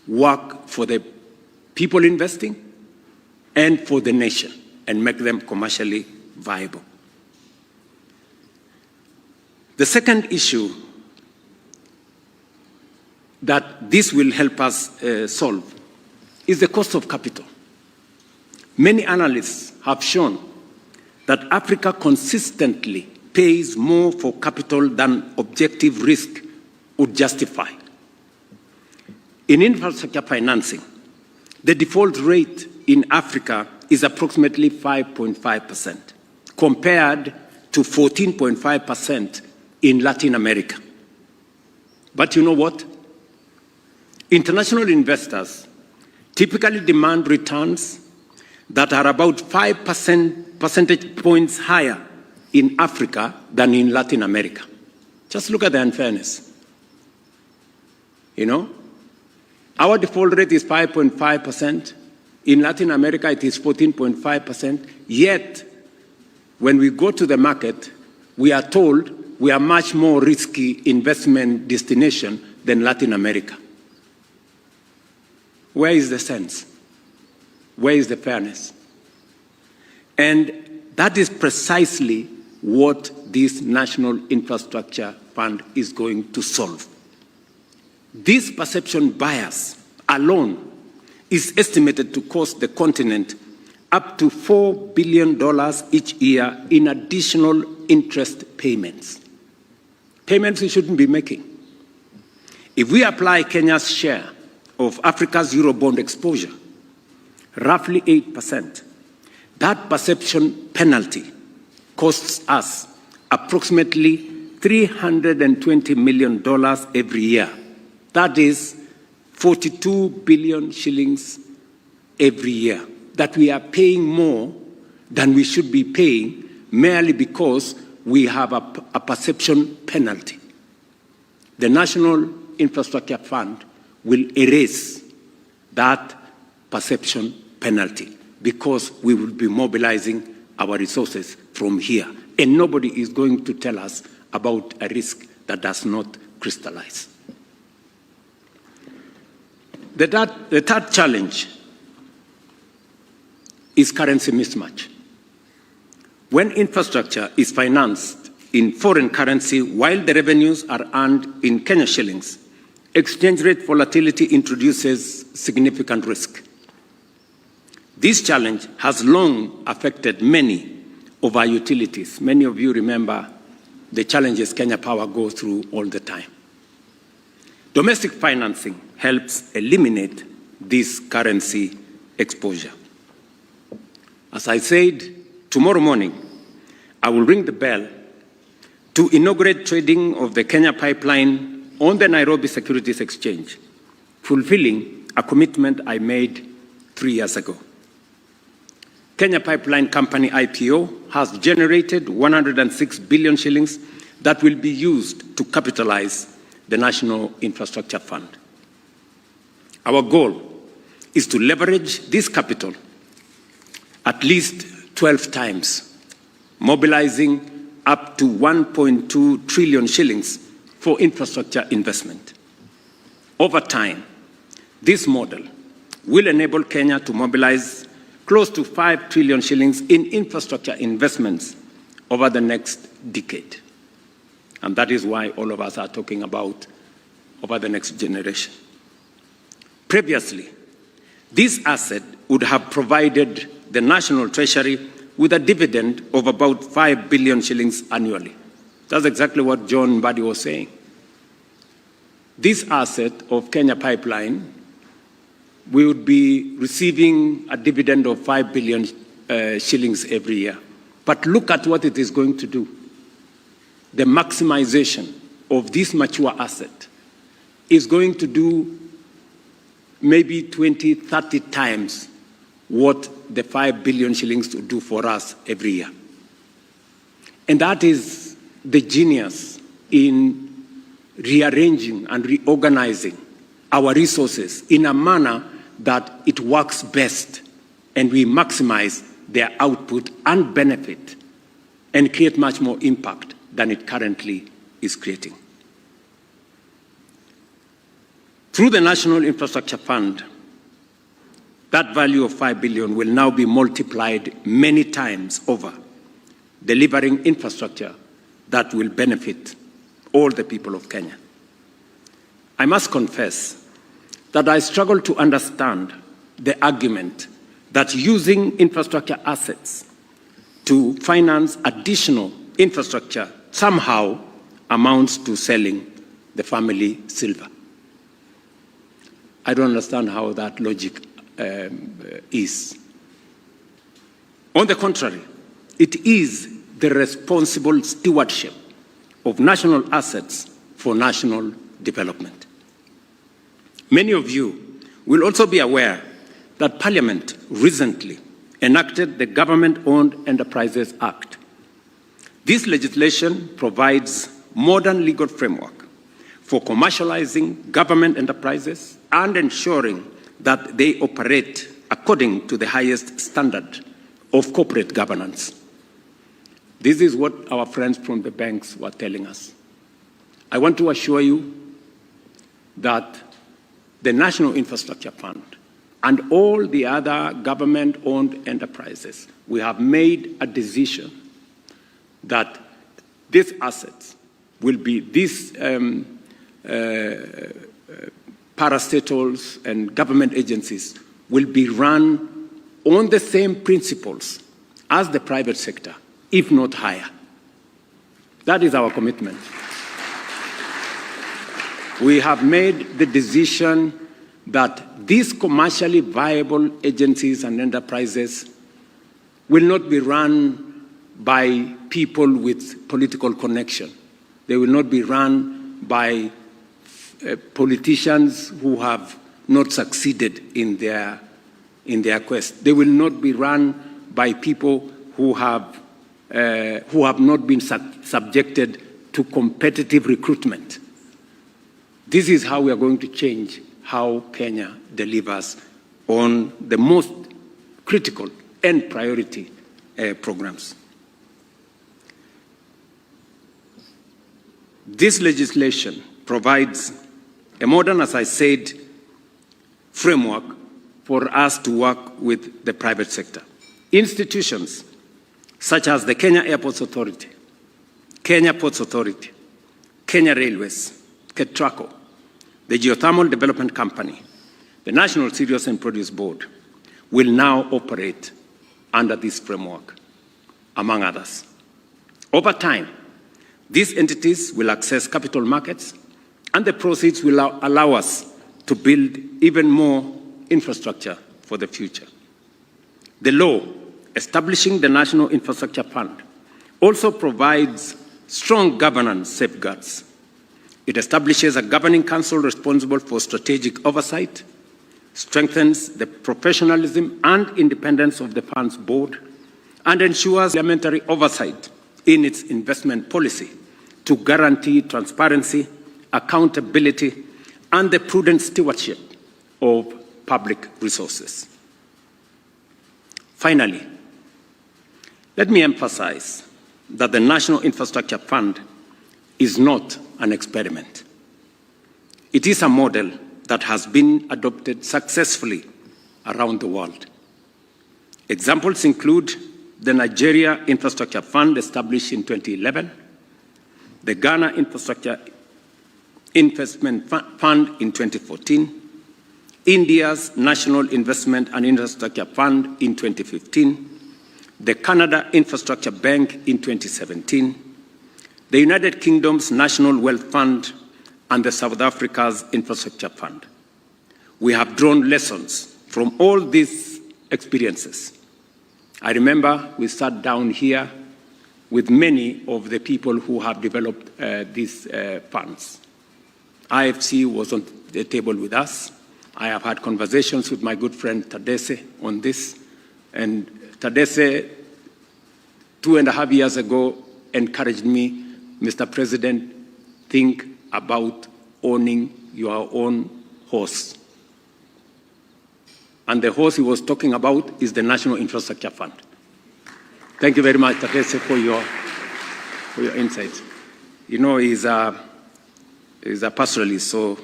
work for the people investing and for the nation, and make them commercially viable. The second issue that this will help us solve is the cost of capital. Many analysts have shown that Africa consistently pays more for capital than objective risk would justify. In infrastructure financing, the default rate in Africa is approximately 5.5%, compared to 14.5% in Latin America. But you know what? International investors typically demand returns that are about 5 percentage points higher in Africa than in Latin America. Just look at the unfairness. Our default rate is 5.5%. In Latin America, it is 14.5%. Yet, when we go to the market, we are told we are much more risky investment destination than Latin America. Where is the sense? Where is the fairness? And that is precisely what this National Infrastructure Fund is going to solve. This perception bias alone is estimated to cost the continent up to $4 billion each year in additional interest payments. Payments we shouldn't be making. If we apply Kenya's share of Africa's Eurobond exposure, roughly 8%, that perception penalty costs us approximately $320 million every year. That is 42 billion shillings every year that we are paying more than we should be paying merely because we have a perception penalty. The National Infrastructure Fund will erase that perception penalty because we will be mobilizing our resources from here, and nobody is going to tell us about a risk that does not crystallize. The third challenge is currency mismatch. When infrastructure is financed in foreign currency while the revenues are earned in Kenya shillings, exchange rate volatility introduces significant risk. This challenge has long affected many of our utilities. Many of you remember the challenges Kenya Power goes through all the time. Domestic financing helps eliminate this currency exposure. As I said, tomorrow morning, I will ring the bell to inaugurate trading of the Kenya pipeline on the Nairobi Securities Exchange, fulfilling a commitment I made 3 years ago. Kenya Pipeline Company IPO has generated 106 billion shillings that will be used to capitalize the National Infrastructure Fund. Our goal is to leverage this capital at least 12 times, mobilizing up to 1.2 trillion shillings for infrastructure investment. Over time, this model will enable Kenya to mobilize close to 5 trillion shillings in infrastructure investments over the next decade. And that is why all of us are talking about over the next generation. Previously, this asset would have provided the National Treasury with a dividend of about 5 billion shillings annually. That's exactly what John Mbadi was saying. This asset of Kenya Pipeline, we would be receiving a dividend of 5 billion shillings every year. But look at what it is going to do. The maximization of this mature asset is going to do maybe 20, 30 times what the 5 billion shillings would do for us every year. And that is the genius in rearranging and reorganizing our resources in a manner that it works best and we maximize their output and benefit and create much more impact than it currently is creating. Through the National Infrastructure Fund, that value of 5 billion will now be multiplied many times over, delivering infrastructure that will benefit all the people of Kenya. I must confess that I struggle to understand the argument that using infrastructure assets to finance additional infrastructure somehow amounts to selling the family silver. I don't understand how that logic is. On the contrary, it is the responsible stewardship of national assets for national development. Many of you will also be aware that Parliament recently enacted the Government-Owned Enterprises Act. This legislation provides modern legal framework for commercializing government enterprises and ensuring that they operate according to the highest standard of corporate governance. This is what our friends from the banks were telling us. I want to assure you that the National Infrastructure Fund and all the other government-owned enterprises, we have made a decision that these assets will be these parastatals and government agencies will be run on the same principles as the private sector, if not higher. That is our commitment. We have made the decision that these commercially viable agencies and enterprises will not be run by people with political connection. They will not be run by politicians who have not succeeded in their quest. They will not be run by people who have not been subjected to competitive recruitment. This is how we are going to change how Kenya delivers on the most critical and priority programs. This legislation provides a modern, as I said, framework for us to work with the private sector. Institutions such as the Kenya Airports Authority, Kenya Ports Authority, Kenya Railways, KETRACO, the Geothermal Development Company, the National Cereals and Produce Board, will now operate under this framework, among others. Over time, these entities will access capital markets And the proceeds will allow us to build even more infrastructure for the future. The law establishing the National Infrastructure Fund also provides strong governance safeguards. It establishes a governing council responsible for strategic oversight, strengthens the professionalism and independence of the fund's board, and ensures parliamentary oversight in its investment policy to guarantee transparency, accountability, and the prudent stewardship of public resources. Finally, let me emphasize that the National Infrastructure Fund is not an experiment. It is a model that has been adopted successfully around the world. Examples include the Nigeria Infrastructure Fund established in 2011, the Ghana Infrastructure Investment Fund in 2014, India's National Investment and Infrastructure Fund in 2015, the Canada Infrastructure Bank in 2017, the United Kingdom's National Wealth Fund, and the South Africa's Infrastructure Fund. We have drawn lessons from all these experiences. I remember we sat down here with many of the people who have developed these funds. IFC was on the table with us. I have had conversations with my good friend Tadesse on this, and Tadesse, 2.5 years ago, encouraged me, Mr. President, think about owning your own horse. And the horse he was talking about is the National Infrastructure Fund. Thank you very much, Tadesse, for your insights. You know, he's a pastoralist, so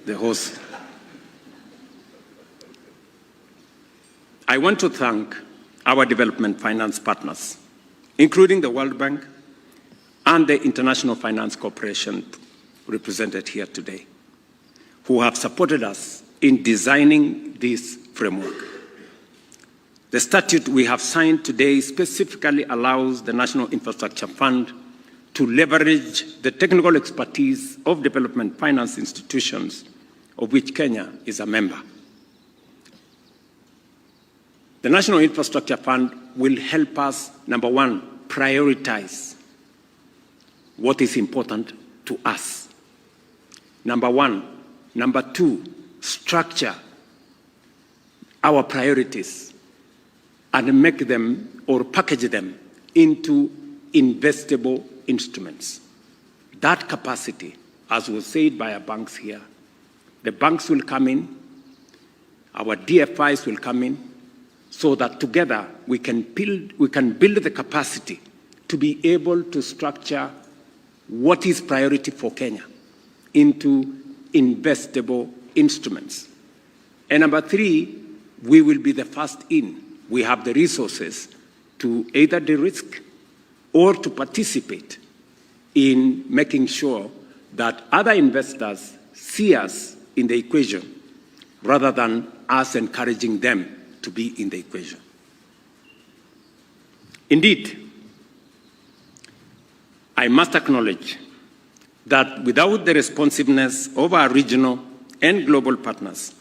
the horse. I want to thank our development finance partners, including the World Bank and the International Finance Corporation represented here today, who have supported us in designing this framework. The statute we have signed today specifically allows the National Infrastructure Fund to leverage the technical expertise of development finance institutions, of which Kenya is a member. The National Infrastructure Fund will help us, number one, prioritize what is important to us. Number one. Number two, structure our priorities and make them or package them into investable instruments. That capacity, as was said by our banks here, the banks will come in, our DFIs will come in, so that together we can build the capacity to be able to structure what is priority for Kenya into investable instruments. And number three, we will be the first in. We have the resources to either de-risk or to participate in making sure that other investors see us in the equation rather than us encouraging them to be in the equation. Indeed, I must acknowledge that without the responsiveness of our regional and global partners,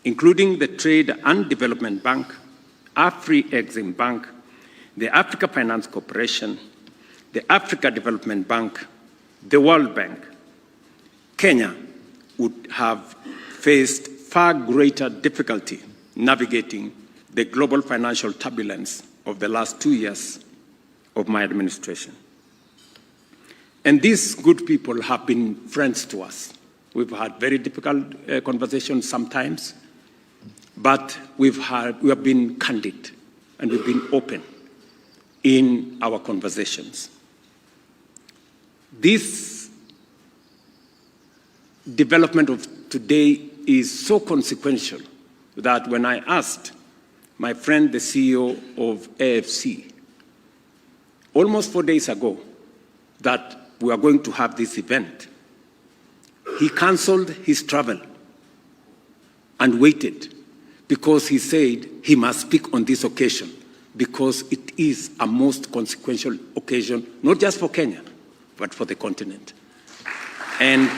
including the Trade and Development Bank, Afri-Exim Bank, the Africa Finance Corporation, the Africa Development Bank, the World Bank, Kenya would have faced far greater difficulty navigating the global financial turbulence of the last 2 years of my administration. And these good people have been friends to us. We've had very difficult conversations sometimes, but we have been candid and we've been open in our conversations. This development of today is so consequential that when I asked my friend, the CEO of AFC, almost 4 days ago, that we are going to have this event, he canceled his travel and waited because he said he must speak on this occasion because it is a most consequential occasion, not just for Kenya, but for the continent. And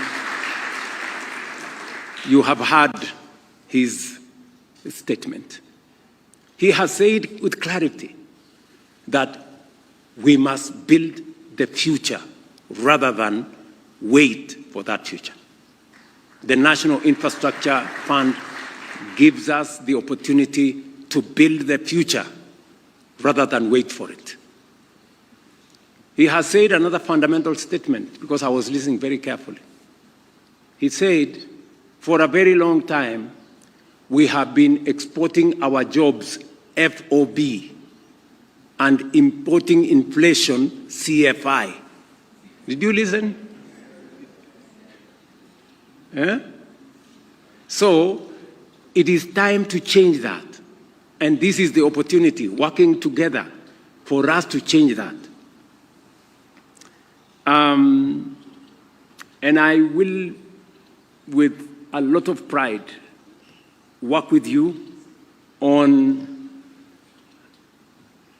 you have heard his statement. He has said with clarity that we must build the future rather than wait for that future. The National Infrastructure Fund gives us the opportunity to build the future rather than wait for it. He has said another fundamental statement, because I was listening very carefully. He said, for a very long time, we have been exporting our jobs FOB and importing inflation CFI. Did you listen? So it is time to change that. And this is the opportunity, working together, for us to change that. And I will, with a lot of pride, work with you on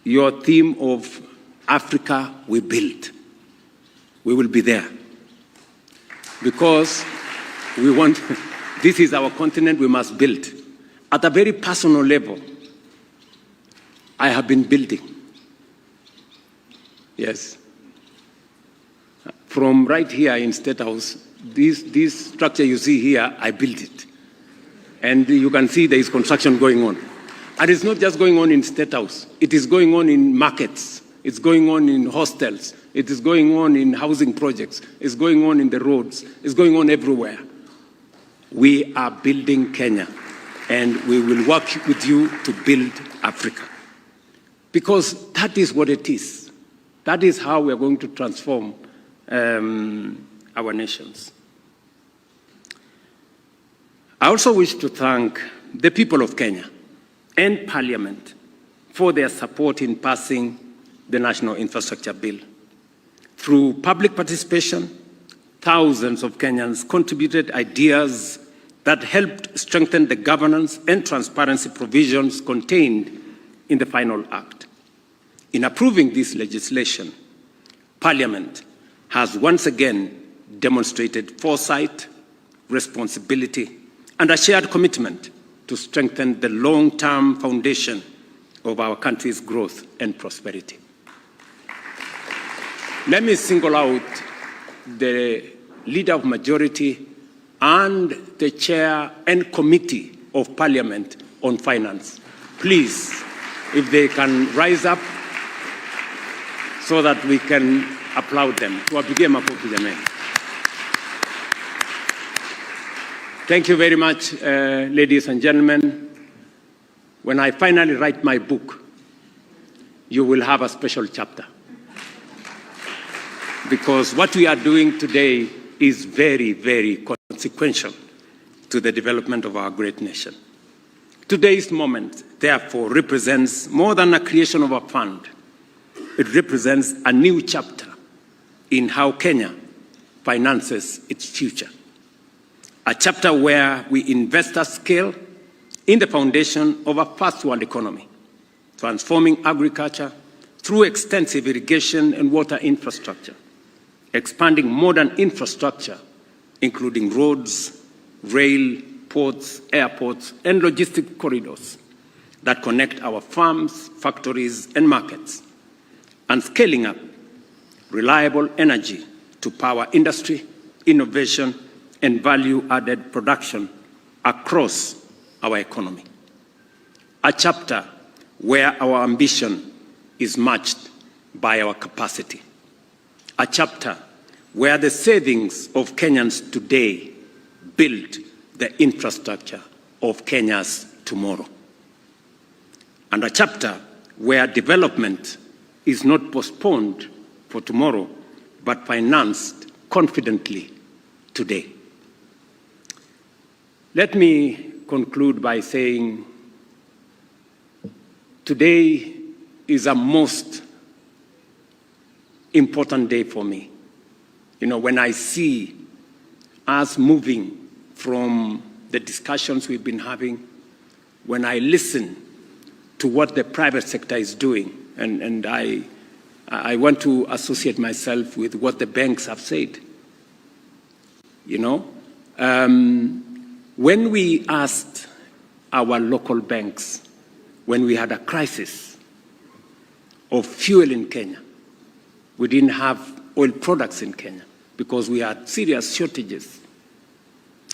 your theme of Africa we build. We will be there. Because we want, this is our continent we must build. At a very personal level, I have been building. Yes. From right here in State House, this structure you see here, I built it. And you can see there is construction going on. And it's not just going on in State House. It is going on in markets. It's going on in hostels. It is going on in housing projects. It's going on in the roads. It's going on everywhere. We are building Kenya, and we will work with you to build Africa. Because that is what it is. That is how we are going to transform our nations. I also wish to thank the people of Kenya and Parliament for their support in passing the National Infrastructure Bill. Through public participation, thousands of Kenyans contributed ideas that helped strengthen the governance and transparency provisions contained in the final act. In approving this legislation, Parliament has once again demonstrated foresight, responsibility, and a shared commitment to strengthen the long-term foundation of our country's growth and prosperity. Let me single out the Leader of Majority and the Chair and Committee of Parliament on Finance. Please, if they can rise up so that we can applaud them. Thank you very much, ladies and gentlemen. When I finally write my book, you will have a special chapter. Because what we are doing today is very, very consequential to the development of our great nation. Today's moment, therefore, represents more than a creation of a fund. It represents a new chapter in how Kenya finances its future. A chapter where we invest at scale in the foundation of a first world economy, transforming agriculture through extensive irrigation and water infrastructure, expanding modern infrastructure, including roads, rail, ports, airports, and logistic corridors that connect our farms, factories, and markets, and scaling up reliable energy to power industry, innovation, and value-added production across our economy. A chapter where our ambition is matched by our capacity. A chapter where the savings of Kenyans today build the infrastructure of Kenya's tomorrow. And a chapter where development is not postponed for tomorrow, but financed confidently today. Let me conclude by saying today is a most important day for me. You know, when I see us moving from the discussions we've been having, when I listen to what the private sector is doing, and I want to associate myself with what the banks have said. You know, When we asked our local banks, when we had a crisis of fuel in Kenya, we didn't have oil products in Kenya because we had serious shortages.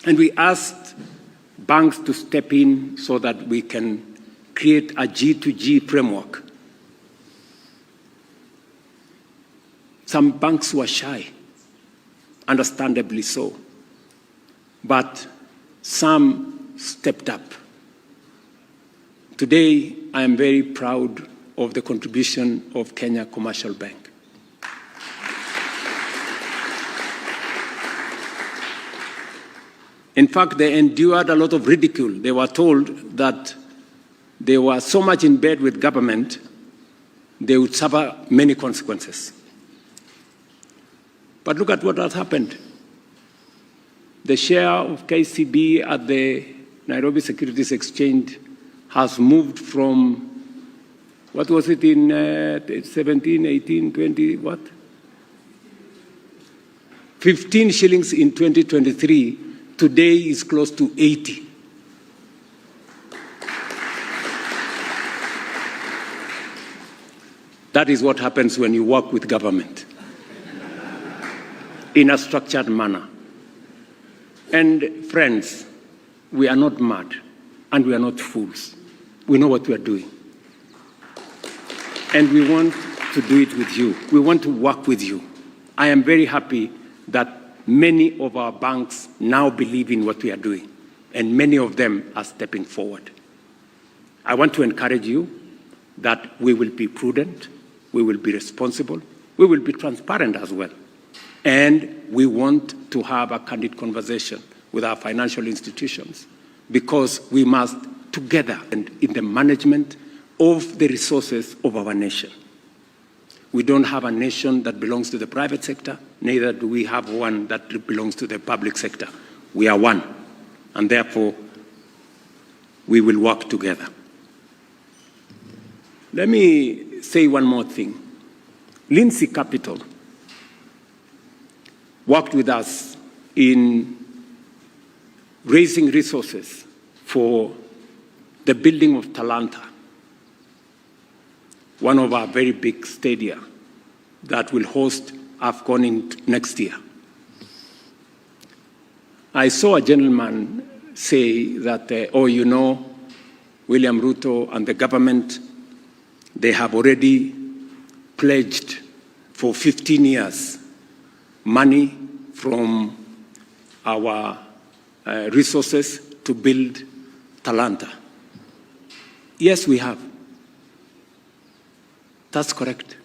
And we asked banks to step in so that we can create a G2G framework. Some banks were shy, understandably so, but some stepped up. Today, I am very proud of the contribution of Kenya Commercial Bank. In fact, they endured a lot of ridicule. They were told that they were so much in bed with government, they would suffer many consequences. But look at what has happened. The share of KCB at the Nairobi Securities Exchange has moved from, what was it in 17, 18, 20, what? 15 shillings in 2023. Today is close to 80. That is what happens when you work with government in a structured manner. And friends, we are not mad and we are not fools. We know what we are doing. And we want to do it with you. We want to work with you. I am very happy that many of our banks now believe in what we are doing, and many of them are stepping forward. I want to encourage you that we will be prudent, we will be responsible, we will be transparent as well. And we want to have a candid conversation with our financial institutions because we must together and in the management of the resources of our nation. We don't have a nation that belongs to the private sector, neither do we have one that belongs to the public sector. We are one, and therefore we will work together. Let me say one more thing. Lindsay Capital worked with us in raising resources for the building of Talanta, one of our very big stadia that will host AFCON next year. I saw a gentleman say that, William Ruto and the government, they have already pledged for 15 years money from our resources to build Talanta. Yes, we have. That's correct.